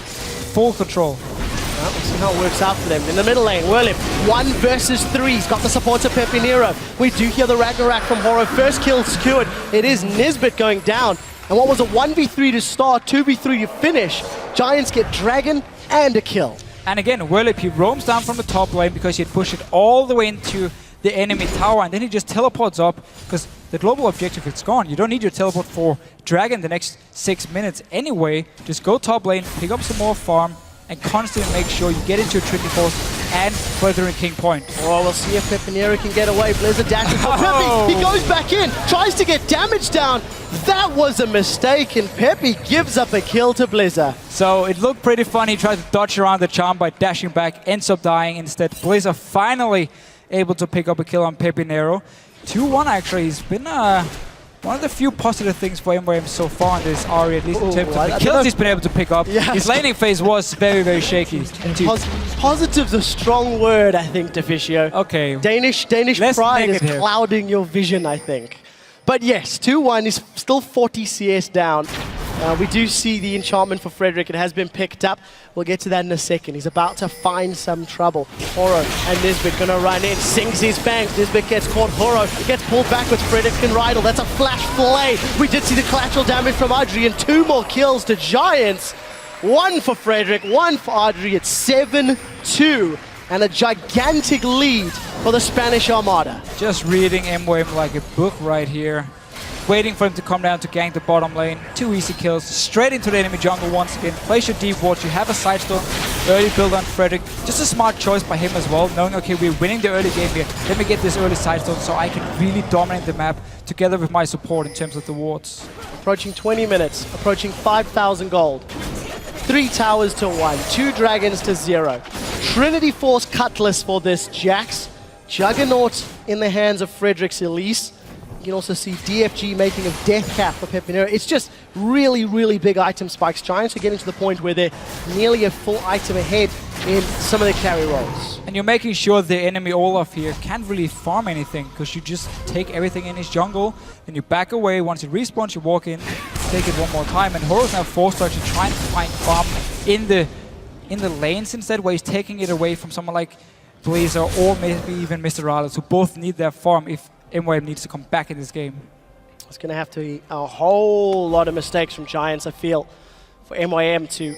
full control. Well, we'll see how it works out for them. In the middle lane, Whirlip, 1 versus 3. He's got the support of Pepinero. We do hear the Ragnarok from Horo. First kill secured. It is Nisbet going down. And what was a 1v3 to start, 2v3 to finish. Giants get Dragon and a kill. And again, Whirlip, he roams down from the top lane because he had pushed it all the way into the enemy tower, and then he just teleports up because the global objective is gone. You don't need your teleport for Dragon the next 6 minutes anyway. Just go top lane, pick up some more farm, and constantly make sure you get into your Trinity Force and further in King Point. Oh, we'll see if Pepinero can get away. Blizzard dashes for Pepe. He goes back in, tries to get damage down. That was a mistake, and Pepe gives up a kill to Blizzard. So it looked pretty fun. He tried to dodge around the charm by dashing back, ends up dying instead. Blizzard finally able to pick up a kill on Pepinero. 2-1 actually. He's been one of the few positive things for MYM so far in this RE, at least in terms of the kills he's been able to pick up. Yeah. His laning phase was very, very shaky. Positive's a strong word, I think, Deficio. Okay. Danish pride is clouding your vision, I think. But yes, 2-1 is still 40 CS down. We do see the enchantment for Frederick. It has been picked up. We'll get to that in a second. He's about to find some trouble. Horo and Nisbet gonna run in. Sings his bangs. Nisbet gets caught. Horo gets pulled backwards. Frederick can ride. That's a flash flay. We did see the collateral damage from Audrey, and 2 more kills to Giants. 1 for Frederick, 1 for Audrey. It's 7-2. And a gigantic lead for the Spanish Armada. Just reading MYM like a book right here. Waiting for him to come down to gank the bottom lane. 2 easy kills. Straight into the enemy jungle once again. Place your deep wards. You have a sidestone. Early build on Frederick. Just a smart choice by him as well. Knowing, okay, we're winning the early game here. Let me get this early sidestone so I can really dominate the map together with my support in terms of the wards. Approaching 20 minutes. Approaching 5,000 gold. 3 towers to 1. 2 dragons to 0. Trinity Force Cutlass for this Jax. Juggernaut in the hands of Frederick's Elise. You can also see DFG making a death cap for Pepinero. It's just really, really big item spikes. Giants are getting to the point where they're nearly a full item ahead in some of the carry roles. And you're making sure the enemy Olaf here can't really farm anything because you just take everything in his jungle, then you back away. Once he respawns, you walk in, take it one more time. And Horo's now forced to actually try and find farm in the lanes instead, where he's taking it away from someone like Blazer or maybe even Mr. Rales, who both need their farm if MYM needs to come back in this game. It's going to have to be a whole lot of mistakes from Giants, I feel, for MYM to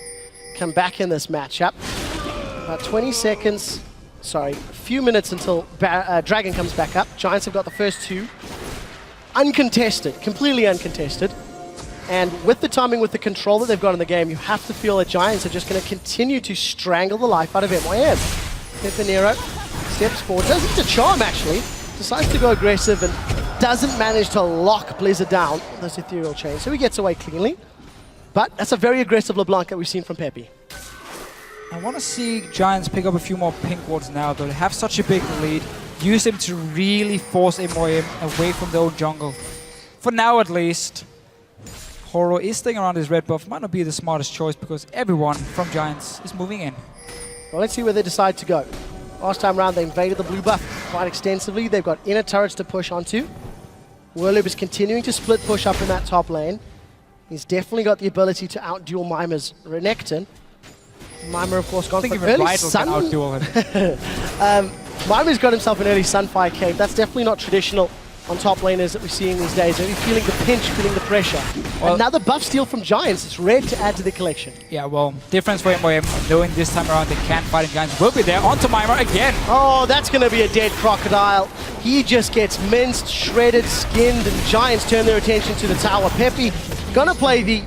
come back in this matchup. About 20 seconds, sorry, a few minutes until Dragon comes back up. Giants have got the first 2. Uncontested, completely uncontested. And with the timing, with the control that they've got in the game, you have to feel that Giants are just going to continue to strangle the life out of MYM. Pepinero steps forward, does it to charm actually. Decides to go aggressive and doesn't manage to lock Blizzard down with those ethereal chains, so he gets away cleanly. But that's a very aggressive LeBlanc that we've seen from Pepe. I want to see Giants pick up a few more pink wards now, though. They have such a big lead. Use them to really force MYM away from their own jungle. For now, at least. Horo is staying around his red buff. Might not be the smartest choice because everyone from Giants is moving in. Well, let's see where they decide to go. Last time around, they invaded the blue buff quite extensively. They've got inner turrets to push onto. Werlib is continuing to split push up in that top lane. He's definitely got the ability to outduel Mimer's Renekton. Mimer, of course, gone for early sun. Mimer's got himself an early Sunfire Cave. That's definitely not traditional on top laners that we're seeing these days. Maybe feeling the pinch, feeling the pressure. Well, another buff steal from Giants. It's red to add to the collection. Yeah, well, difference for MYM, knowing this time around they can't fight in Giants, will be there. Onto Mimer again. Oh, that's going to be a dead crocodile. He just gets minced, shredded, skinned, and Giants turn their attention to the tower. Peppy gonna play the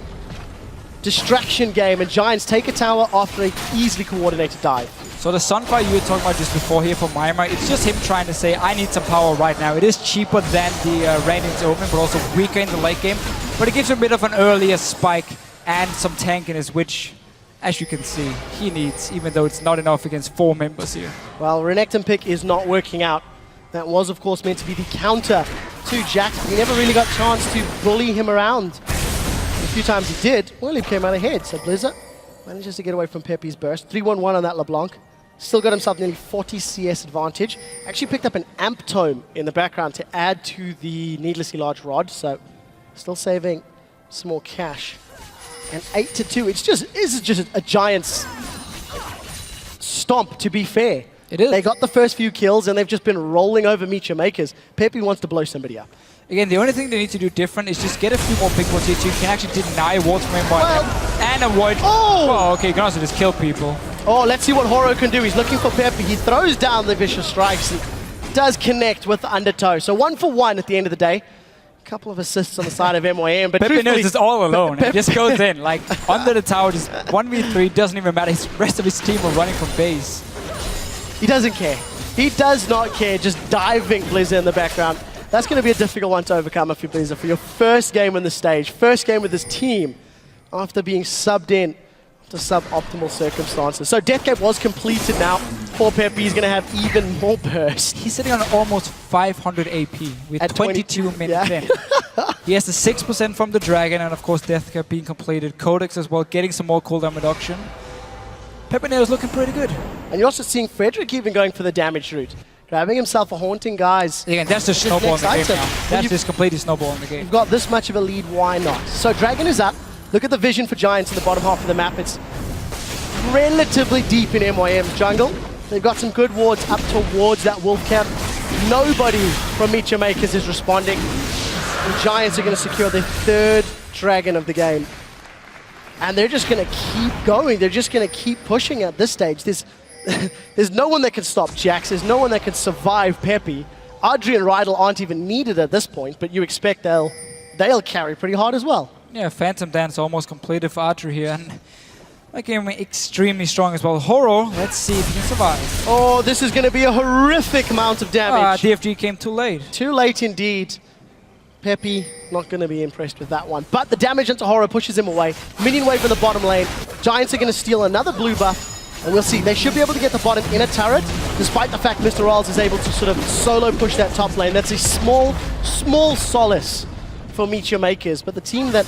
distraction game, and Giants take a tower after an easily coordinated dive. So the Sunfire you were talking about just before here for Mimer, it's just him trying to say, I need some power right now. It is cheaper than the Radiant's Open, but also weaker in the late game. But it gives him a bit of an earlier spike and some tankiness, which, as you can see, he needs, even though it's not enough against 4 members here. Well, Renekton pick is not working out. That was, of course, meant to be the counter to Jax, but he never really got a chance to bully him around. A few times he did. Well, he came out ahead, so Blizzard manages to get away from Pepe's burst. 3-1-1 on that LeBlanc. Still got himself nearly 40 CS advantage. Actually picked up an Amp Tome in the background to add to the needlessly large rod, so still saving some more cash. And 8-2, it's just a Giants stomp, to be fair. It is. They got the first few kills and they've just been rolling over MeetYourMakers. Pepe wants to blow somebody up. Again, the only thing they need to do different is just get a few more big ones here so you can actually deny wards from him and avoid... Oh, okay, you can also just kill people. Oh, let's see what Horo can do. He's looking for Pepe. He throws down the vicious strikes and does connect with the undertow. So 1 for 1 at the end of the day. A couple of assists on the side of MYM, but Pepe knows it's all alone. He just goes in, like, under the tower, just 1v3, doesn't even matter. The rest of his team are running from base. He doesn't care. He does not care, just diving Blizzard in the background. That's going to be a difficult one to overcome if you're Blizzard for your first game on the stage, first game with this team after being subbed in to suboptimal circumstances. So Death Cape was completed now. Poor Pepe is going to have even more burst. He's sitting on almost 500 AP with At 22 minutes in. He has the 6% from the Dragon and of course Death Cape being completed. Codex as well, getting some more cooldown reduction. Pepenero's looking pretty good. And you're also seeing Frederick even going for the damage route. Grabbing himself a Haunting Guise. Again, that's just snowball in the game now. That's just completely snowball in the game. You've got this much of a lead, why not? So Dragon is up. Look at the vision for Giants in the bottom half of the map. It's relatively deep in MYM's jungle. They've got some good wards up towards that wolf camp. Nobody from MeetYourMakers is responding. The Giants are going to secure their 3rd Dragon of the game. And they're just going to keep going. They're just going to keep pushing at this stage. There's no one that can stop Jax. There's no one that can survive Pepe. Audrey and Rydell aren't even needed at this point, but you expect they'll carry pretty hard as well. Yeah, Phantom Dance almost completed for Audrey here. And that game extremely strong as well. Horo, let's see if he can survive. Oh, this is going to be a horrific amount of damage. DFG came too late. Too late indeed. Pepe not going to be impressed with that one. But the damage into Horo pushes him away. Minion wave in the bottom lane. Giants are going to steal another blue buff. And we'll see. They should be able to get the bottom in a turret, despite the fact Mr. Riles is able to sort of solo push that top lane. That's a small solace for MeetYourMakers. But the team that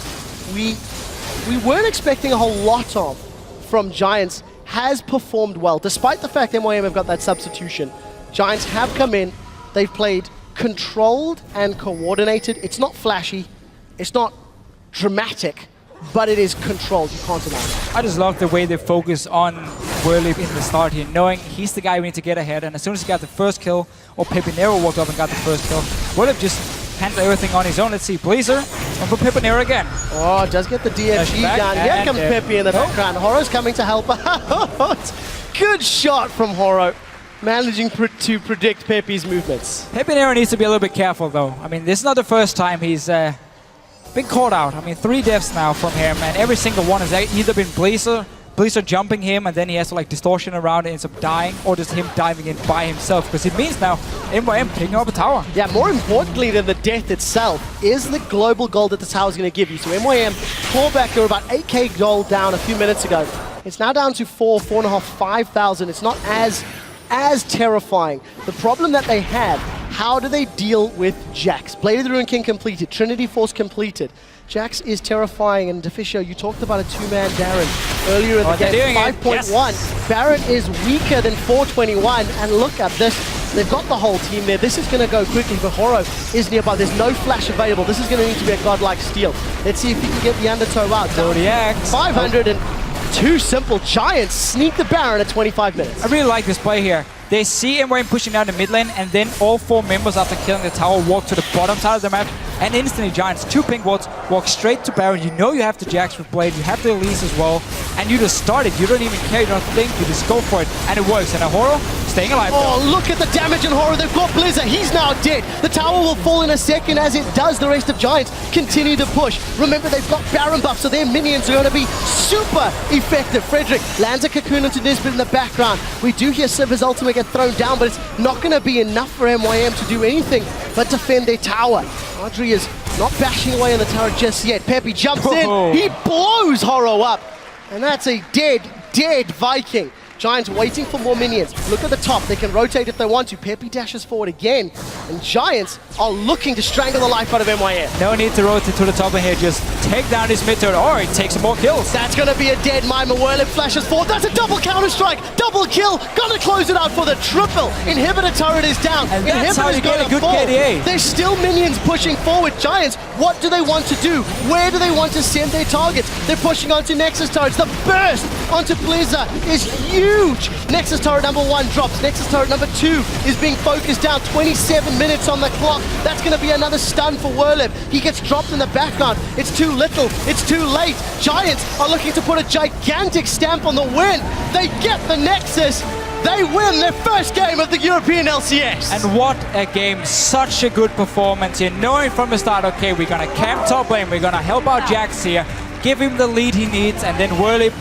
we weren't expecting a whole lot of from Giants has performed well, despite the fact MYM have got that substitution. Giants have come in. They've played controlled and coordinated. It's not flashy. It's not dramatic. But it is controlled, you can't deny it. I just love the way they focus on Werlib in the start here, knowing he's the guy we need to get ahead, and as soon as he got the first kill, or Pepenero walked up and got the first kill, Werlib just handled everything on his own. Let's see, Blazer, and for Pepenero again. Oh, does get the DFG down. Here comes Pepe in the background. Horo's coming to help out. Good shot from Horo, managing to predict Pepe's movements. Pepenero needs to be a little bit careful though. I mean, this is not the first time he's been caught out. I mean, 3 deaths now from him, and every single one has either been Blazer jumping him, and then he has to like distortion around and ends up dying, or just him diving in by himself, because it means now MYM taking over tower. Yeah, more importantly than the death itself is the global gold that the tower is going to give you. So MYM pulled back, they were about 8k gold down a few minutes ago. It's now down to 4,500, 5,000. It's not as terrifying. The problem that they had, how do they deal with Jax? Blade of the Ruin King completed, Trinity Force completed. Jax is terrifying, and Deficio, you talked about a 2-man Baron earlier in the game, 5.1. Yes. Baron is weaker than 421, and look at this. They've got the whole team there. This is going to go quickly, but Horo is nearby. There's no flash available. This is going to need to be a godlike steal. Let's see if he can get the undertow out. Zodiac. 502 simple. Giants sneak the Baron at 25 minutes. I really like this play here. They see MYM pushing down the mid lane, and then all 4 members after killing the tower walk to the bottom side of the map, and instantly Giants, 2 pink wards, walk straight to Baron. You know you have the Jax with Blade, you have the Elise as well, and you just start it. You don't even care, you don't think, you just go for it, and it works. And Ahoro staying alive. Oh, look at the damage on Horo. They've got Blizzard. He's now dead. The tower will fall in a second. As it does, the rest of Giants continue to push. Remember, they've got Baron buff, so their minions are going to be super effective. Frederick lands a cocoon into Nisbet in the background. We do hear Siv's ultimate get thrown down, but it's not going to be enough for MYM to do anything but defend their tower. Audrey is not bashing away on the tower just yet. Peppy jumps in. He blows Horo up. And that's a dead Viking. Giants waiting for more minions. Look at the top. They can rotate if they want to. Peppy dashes forward again. And Giants are looking to strangle the life out of MYM. No need to rotate to the top in here. Just take down this mid turret, or it takes some more kills. That's going to be a dead Mima. Whirlip flashes forward. That's a double counter-strike. Double kill. Gonna close it out for the triple. Inhibitor turret is down. And that's how you get a good fall. KDA. There's still minions pushing forward. Giants, what do they want to do? Where do they want to send their targets? They're pushing onto Nexus turrets. The burst onto Blizzard is huge. Nexus turret number 1 drops. Nexus turret number 2 is being focused down. 27 minutes on the clock. That's going to be another stun for Whirlip. He gets dropped in the background. It's too little. It's too late. Giants are looking to put a gigantic stamp on the win. They get the Nexus. They win their first game of the European LCS. And what a game. Such a good performance here. Knowing from the start, okay, we're going to camp top lane. We're going to help out Jax here. Give him the lead he needs. And then Whirlip,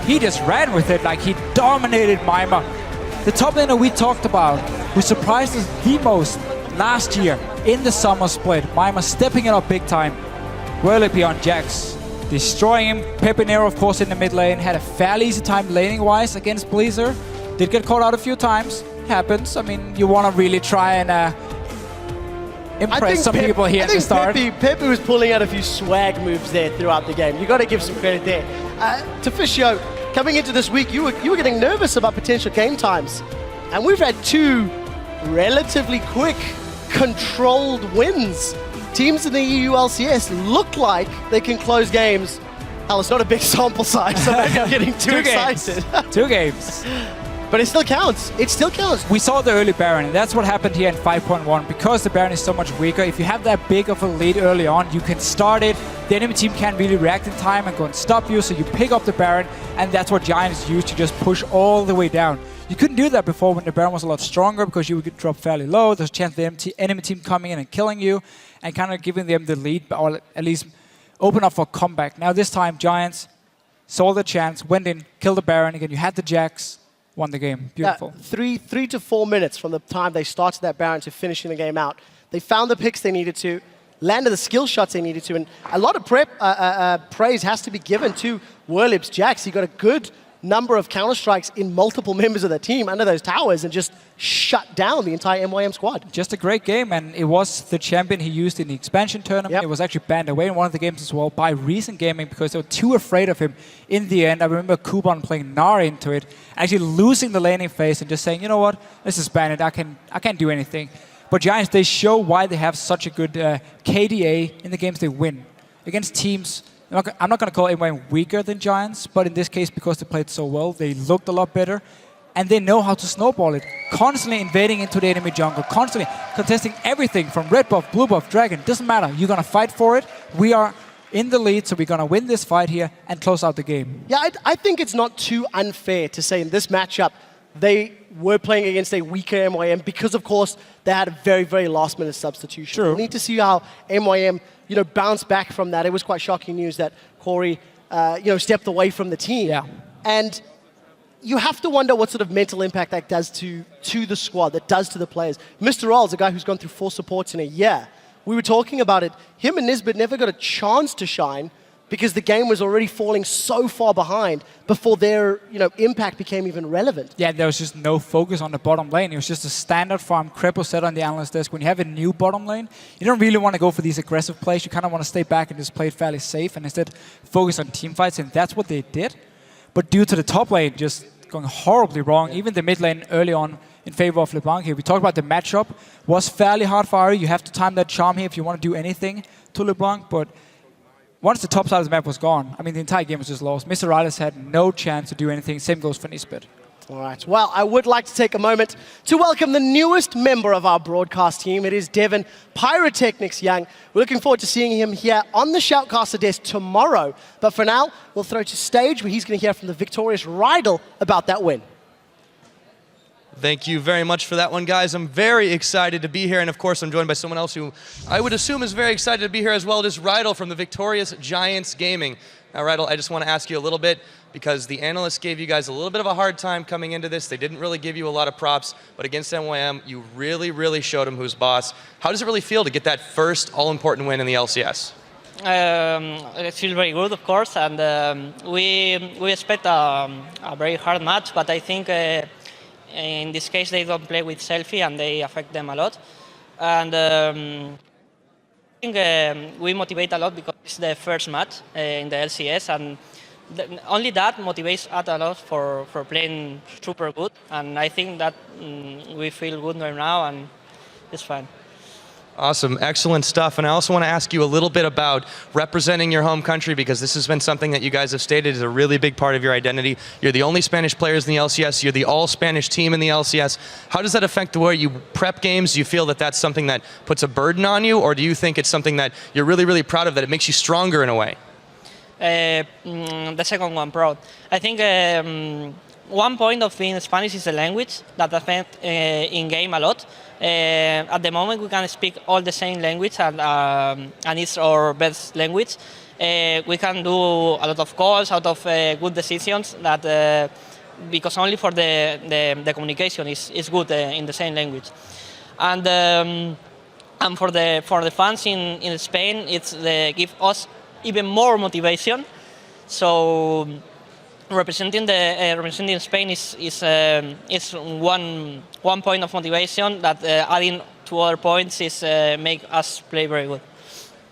he just ran with it like he dominated Mima. The top laner we talked about, who surprised us the most last year in the summer split. Mima stepping it up big time. Whirlip here on Jax, destroying him. Pepinero, of course, in the mid lane. Had a fairly easy time laning-wise against Blizzard. Did get caught out a few times. Happens. I mean, you want to really try and impress some people here at the start. Pepe was pulling out a few swag moves there throughout the game. You got to give some credit there. To Fisio, coming into this week, you were getting nervous about potential game times, and we've had 2 relatively quick, controlled wins. Teams in the EU LCS look like they can close games. Hell, it's not a big sample size, so maybe I'm getting too excited. 2 games. But it still counts. It still counts. We saw the early Baron, and that's what happened here in 5.1. Because the Baron is so much weaker, if you have that big of a lead early on, you can start it. The enemy team can't really react in time and go and stop you, so you pick up the Baron, and that's what Giants used to just push all the way down. You couldn't do that before when the Baron was a lot stronger, because you would drop fairly low. There's a chance the enemy team coming in and killing you, and kind of giving them the lead, or at least open up for a comeback. Now this time, Giants saw the chance, went in, killed the Baron. Again, you had the Jax. Won the game. Beautiful. 3 to 4 minutes from the time they started that Baron to finishing the game out. They found the picks they needed to, landed the skill shots they needed to, and a lot of praise has to be given to Whirlip's Jax. He got a good number of counter-strikes in multiple members of the team under those towers and just shut down the entire MYM squad. Just a great game, and it was the champion he used in the expansion tournament. Yep. It was actually banned away in one of the games as well by Recent Gaming because they were too afraid of him in the end. I remember Kuban playing Nara into it, actually losing the laning phase and just saying, you know what, let's just ban it, I can't do anything. But Giants, they show why they have such a good KDA in the games they win. Against teams, I'm not going to call anyone weaker than Giants, but in this case, because they played so well, they looked a lot better, and they know how to snowball it. Constantly invading into the enemy jungle, constantly contesting everything from red buff, blue buff, dragon, doesn't matter. You're going to fight for it. We are in the lead, so we're going to win this fight here and close out the game. Yeah, I think it's not too unfair to say in this matchup, they were playing against a weaker MYM because, of course, they had a very, very last-minute substitution. True. We need to see how MYM, bounce back from that. It was quite shocking news that Corey, stepped away from the team. Yeah. And you have to wonder what sort of mental impact that does to the squad, that does to the players. Mr. Rolls, a guy who's gone through 4 supports in a year, we were talking about it. Him and Nisbet never got a chance to shine because the game was already falling so far behind before their impact became even relevant. Yeah, there was just no focus on the bottom lane. It was just a standard farm Crepo set on the analyst desk. When you have a new bottom lane, you don't really want to go for these aggressive plays. You kind of want to stay back and just play it fairly safe and instead focus on team fights, and that's what they did. But due to the top lane just going horribly wrong. Even the mid lane early on in favor of LeBlanc here. We talked about the matchup was fairly hard for Ari. You have to time that charm here if you want to do anything to LeBlanc, but once the top side of the map was gone, I mean, the entire game was just lost. Mr. Riders had no chance to do anything. Same goes for Nisbet. All right. Well, I would like to take a moment to welcome the newest member of our broadcast team. It is Devin Pyrotechnics Young. We're looking forward to seeing him here on the Shoutcaster desk tomorrow. But for now, we'll throw to stage where he's going to hear from the victorious Rydell about that win. Thank you very much for that one, guys. I'm very excited to be here, and of course I'm joined by someone else who I would assume is very excited to be here as well. It is Rydell from the victorious Giants Gaming. Now, Rydell, I just want to ask you a little bit, because the analysts gave you guys a little bit of a hard time coming into this. They didn't really give you a lot of props, but against MYM, you really showed them who's boss. How does it really feel to get that first all-important win in the LCS? It feels very good, of course, and we expect a very hard match, but I think in this case they don't play with selfie and they affect them a lot. And I think we motivate a lot because it's the first match in the LCS, and only that motivates us a lot for playing super good. And I think that we feel good right now, and it's fine. Awesome, excellent stuff. And I also want to ask you a little bit about representing your home country, because this has been something that you guys have stated is a really big part of your identity. You're the only Spanish players in the LCS. You're the all-Spanish team in the LCS. How does that affect the way you prep games? Do you feel that that's something that puts a burden on you, or do you think it's something that you're really proud of, that it makes you stronger in a way? The second one, proud. I think one point of being Spanish is the language that affects in-game a lot. At the moment, we can speak all the same language, and it's our best language. We can do a lot of calls, out of good decisions, that because only for the communication is good in the same language. And for the fans in Spain, they give us even more motivation. So representing Spain is one point of motivation that adding to other points is make us play very good.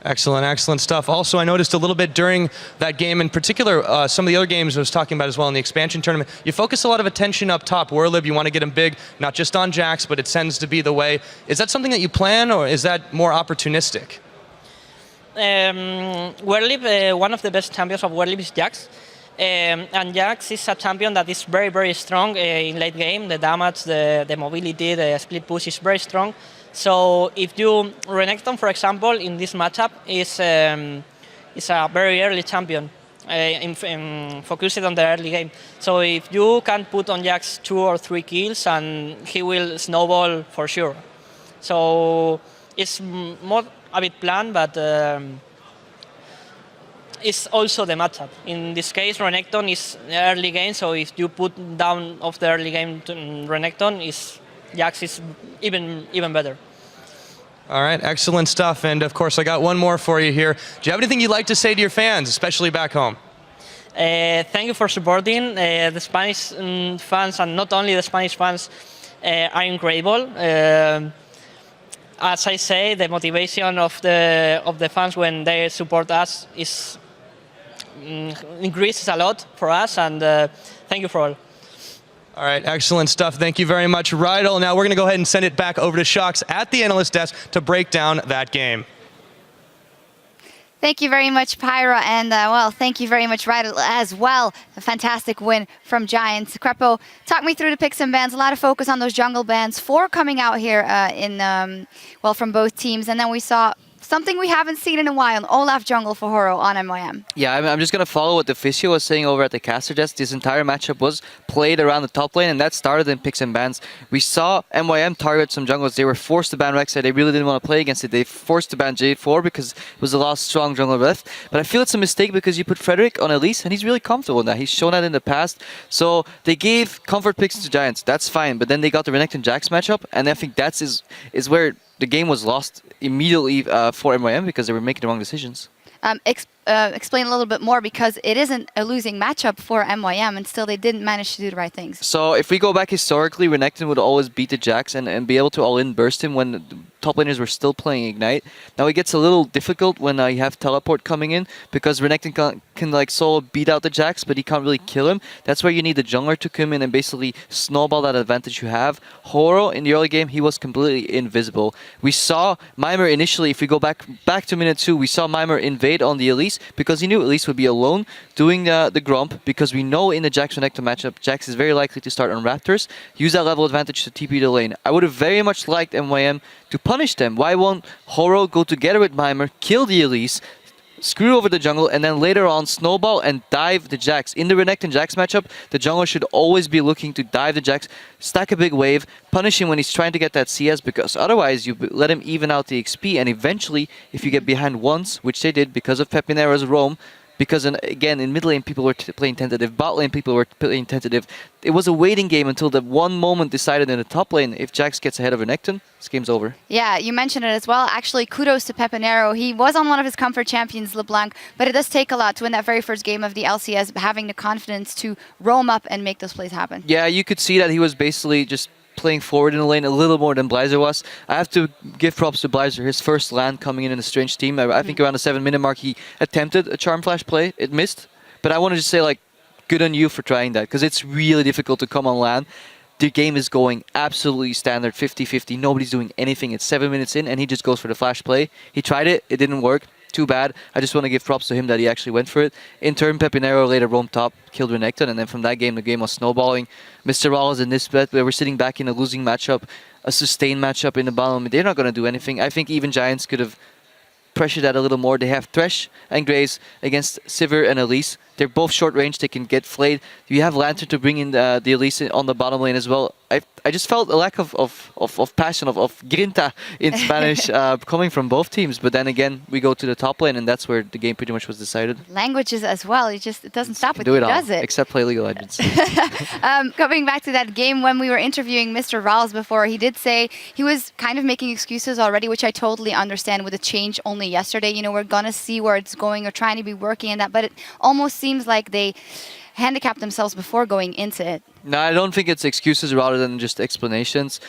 Excellent stuff. Also, I noticed a little bit during that game, in particular, some of the other games I was talking about as well in the expansion tournament, you focus a lot of attention up top. Werlib, you want to get them big, not just on Jax, but it tends to be the way. Is that something that you plan, or is that more opportunistic? Werlib, one of the best champions of Werlib is Jax. And Jax is a champion that is very strong in late game. The damage, the mobility, the split push is very strong. So if you Renekton, for example, in this matchup is a very early champion, focused on the early game. So if you can put on Jax 2 or 3 kills, and he will snowball for sure. So it's more a bit planned, but it's also the matchup. In this case, Renekton is early game, so if you put down of the early game to Renekton, Jax is even better. All right, excellent stuff. And of course, I got one more for you here. Do you have anything you'd like to say to your fans, especially back home? Thank you for supporting. The Spanish fans, and not only the Spanish fans, are incredible. As I say, the motivation of the fans when they support us increases a lot for us, and thank you for all. All right, excellent stuff. Thank you very much, Rydell. Now we're going to go ahead and send it back over to Shox at the analyst desk to break down that game. Thank you very much, Pyra, and well, thank you very much, Rydell, as well. A fantastic win from Giants. Crepo, talk me through the picks and bans. A lot of focus on those jungle bans. 4 coming out here well, from both teams, and then we saw something we haven't seen in a while, Olaf jungle for Horo on MYM. Yeah, I'm just going to follow what the Physio was saying over at the caster desk. This entire matchup was played around the top lane, and that started in picks and bans. We saw MYM target some jungles. They were forced to ban Rek'Sai. They really didn't want to play against it. They forced to ban Jade 4 because it was the last strong jungler left. But I feel it's a mistake because you put Frederick on Elise, and he's really comfortable in that. He's shown that in the past. So they gave comfort picks to Giants. That's fine. But then they got the Renekton Jax matchup, and I think that's is where the game was lost immediately for MYM because they were making the wrong decisions. explain a little bit more, because it isn't a losing matchup for MYM, and still they didn't manage to do the right things. So if we go back historically, Renekton would always beat the Jax and be able to all-in burst him when the top laners were still playing Ignite. Now it gets a little difficult when you have Teleport coming in, because Renekton can like solo beat out the Jax, but he can't really kill him. That's where you need the jungler to come in and basically snowball that advantage you have. Horo, in the early game, he was completely invisible. We saw Mimer initially, if we go back to minute 2, we saw Mimer invade on the Elise, because he knew Elise would be alone doing the Gromp, because we know in the Jax Renekton matchup, Jax is very likely to start on Raptors, use that level advantage to TP the lane. I would have very much liked MYM to punish them. Why won't Horo go together with Mimer, kill the Elise, screw over the jungle, and then later on snowball and dive the Jax? In the Renekton Jax matchup, the jungler should always be looking to dive the Jax, stack a big wave, punish him when he's trying to get that CS, because otherwise you let him even out the XP, and eventually, if you get behind once, which they did because of Pepinero's roam, because again, in mid lane people were playing tentative, bot lane people were playing tentative. It was a waiting game until the one moment decided in the top lane, if Jax gets ahead of Renekton, this game's over. Yeah, you mentioned it as well. Actually, kudos to Pepinero. He was on one of his comfort champions, LeBlanc, but it does take a lot to win that very first game of the LCS, having the confidence to roam up and make those plays happen. Yeah, you could see that he was basically just playing forward in the lane a little more than Blizer was. I have to give props to Blizer. His first land coming in a strange team. I think around the 7-minute mark he attempted a Charm Flash play. It missed. But I want to just say, like, good on you for trying that, because it's really difficult to come on land. The game is going absolutely standard 50-50. Nobody's doing anything. It's 7 minutes in and he just goes for the flash play. He tried it. It didn't work. Too bad. I just want to give props to him that he actually went for it. In turn, Pepinero later roamed top, killed Renekton, and then from that game, the game was snowballing. Mr. Wallace and Nisbet, we were sitting back in a losing matchup, a sustained matchup in the bottom. They're not going to do anything. I think even Giants could have pressured that a little more. They have Thresh and Graves against Sivir and Elise. They're both short range. They can get flayed. You have Lantern to bring in the Elise on the bottom lane as well. I just felt a lack of passion, of grinta in Spanish coming from both teams. But then again, we go to the top lane and that's where the game pretty much was decided. Languages as well. It doesn't stop with you, does it? Except play League of Legends. Coming back to that game, when we were interviewing Mr. Rawls before, he did say he was kind of making excuses already, which I totally understand with the change only yesterday. You know, we're going to see where it's going. We're trying to be working in that, but it almost seems like they handicapped themselves before going into it. No, I don't think it's excuses rather than just explanations.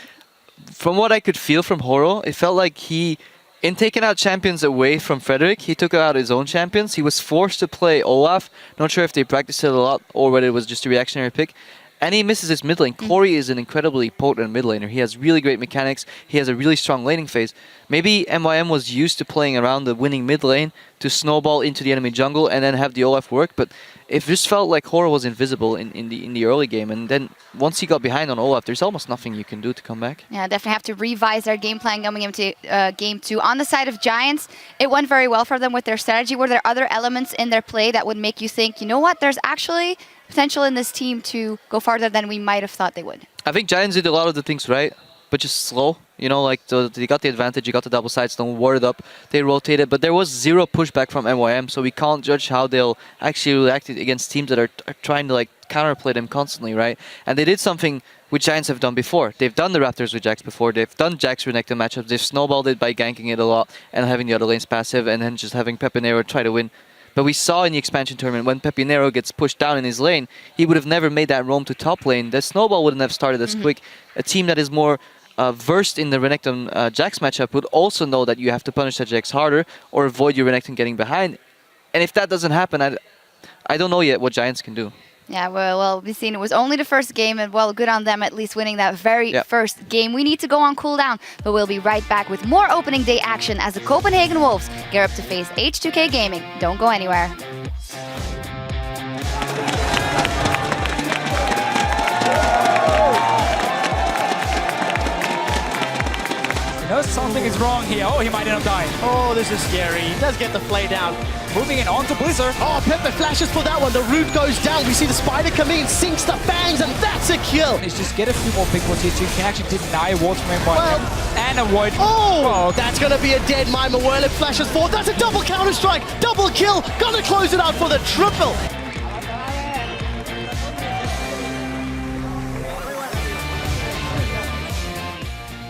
From what I could feel from Horo, it felt like he, in taking out champions away from Frederick, he took out his own champions. He was forced to play Olaf. Not sure if they practiced it a lot or whether it was just a reactionary pick. And he misses his mid lane. Corey is an incredibly potent mid laner. He has really great mechanics. He has a really strong laning phase. Maybe MYM was used to playing around the winning mid lane to snowball into the enemy jungle and then have the Olaf work. But it just felt like Horo was invisible in the early game. And then once he got behind on Olaf, there's almost nothing you can do to come back. Yeah, definitely have to revise their game plan going into game 2. On the side of Giants, it went very well for them with their strategy. Were there other elements in their play that would make you think, you know what, there's actually potential in this team to go farther than we might have thought they would? I think Giants did a lot of the things right, but just slow. You know, like they got the advantage, you got the double sides, don't ward up, they rotated, but there was zero pushback from MYM, so we can't judge how they'll actually react against teams that are trying to like counterplay them constantly, right? And they did something which Giants have done before. They've done the Raptors with Jax before, they've done Jax Renekton matchups, they've snowballed it by ganking it a lot and having the other lanes passive and then just having Pepinero try to win. But we saw in the expansion tournament, when Pepinero gets pushed down in his lane, he would have never made that roam to top lane. The snowball wouldn't have started as quick. A team that is more versed in the Renekton Jax matchup would also know that you have to punish that Jax harder or avoid your Renekton getting behind. And if that doesn't happen, I don't know yet what Giants can do. Yeah, well, we've seen it was only the first game, and well, good on them at least winning that very first game. We need to go on cooldown, but we'll be right back with more opening day action as the Copenhagen Wolves gear up to face H2K Gaming. Don't go anywhere. You know, something is wrong here. Oh, he might end up dying. Oh, this is scary. He does get the play down. Moving it on to Blizzard. Oh, Pepe flashes for that one. The root goes down. We see the spider come in, sinks the fangs, and that's a kill. It's just get a few more big ones here so you can actually deny wards from him and avoid. Oh, that's going to be a dead Mimer. Whirlip flashes forward. That's a double counter strike. Double kill. Gonna close it out for the triple.